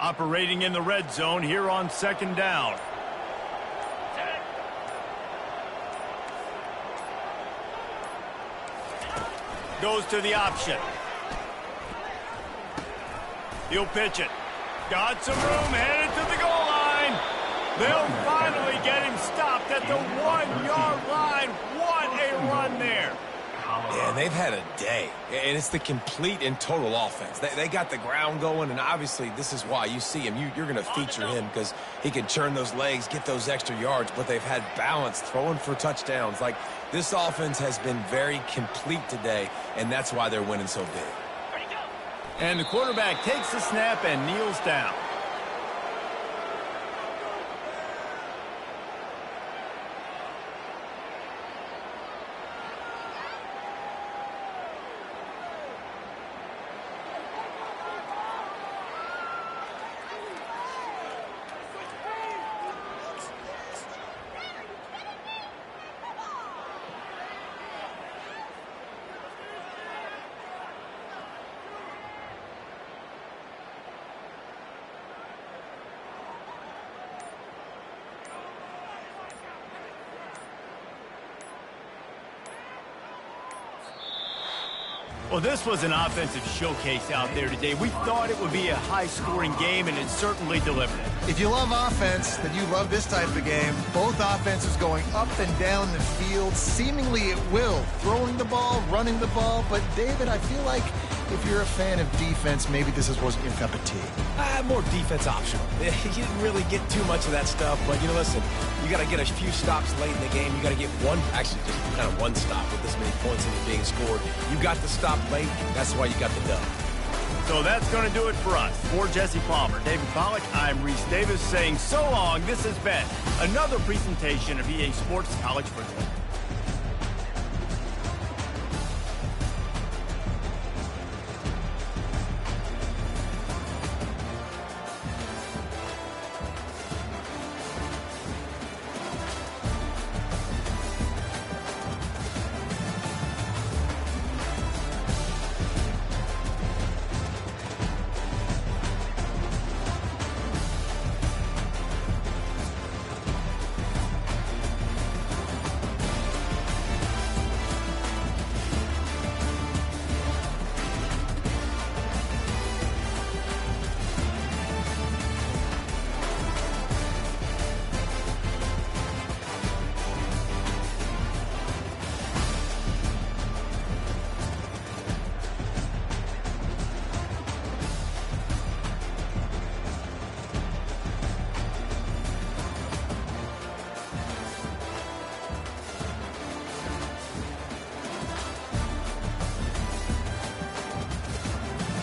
Operating in the red zone here on 2nd down. Goes to the option. He'll pitch it. Got some room, headed to the goal line. They'll finally get him stopped at the 1-yard line. What a run there. Yeah, they've had a day, and it's the complete and total offense. They got the ground going, and obviously this is why you see him. You're going to feature him because he can churn those legs, get those extra yards, but they've had balance, throwing for touchdowns. Like, this offense has been very complete today, and that's why they're winning so big. And the quarterback takes the snap and kneels down. Well, this was an offensive showcase out there today. We thought it would be a high-scoring game, and it certainly delivered it. If you love offense, then you love this type of game. Both offenses going up and down the field, seemingly at will. Throwing the ball, running the ball. But, David, I feel like if you're a fan of defense, maybe this wasn't your cup of tea. More defense optional. You didn't really get too much of that stuff, but, you know, listen, you got to get a few stops late in the game. You got to get just kind of one stop with this many points in it being scored. You got to stop late. That's why you got the dub. So that's going to do it for us. For Jesse Palmer, David Pollack, I'm Reese Davis saying so long. This has been another presentation of EA Sports College Football.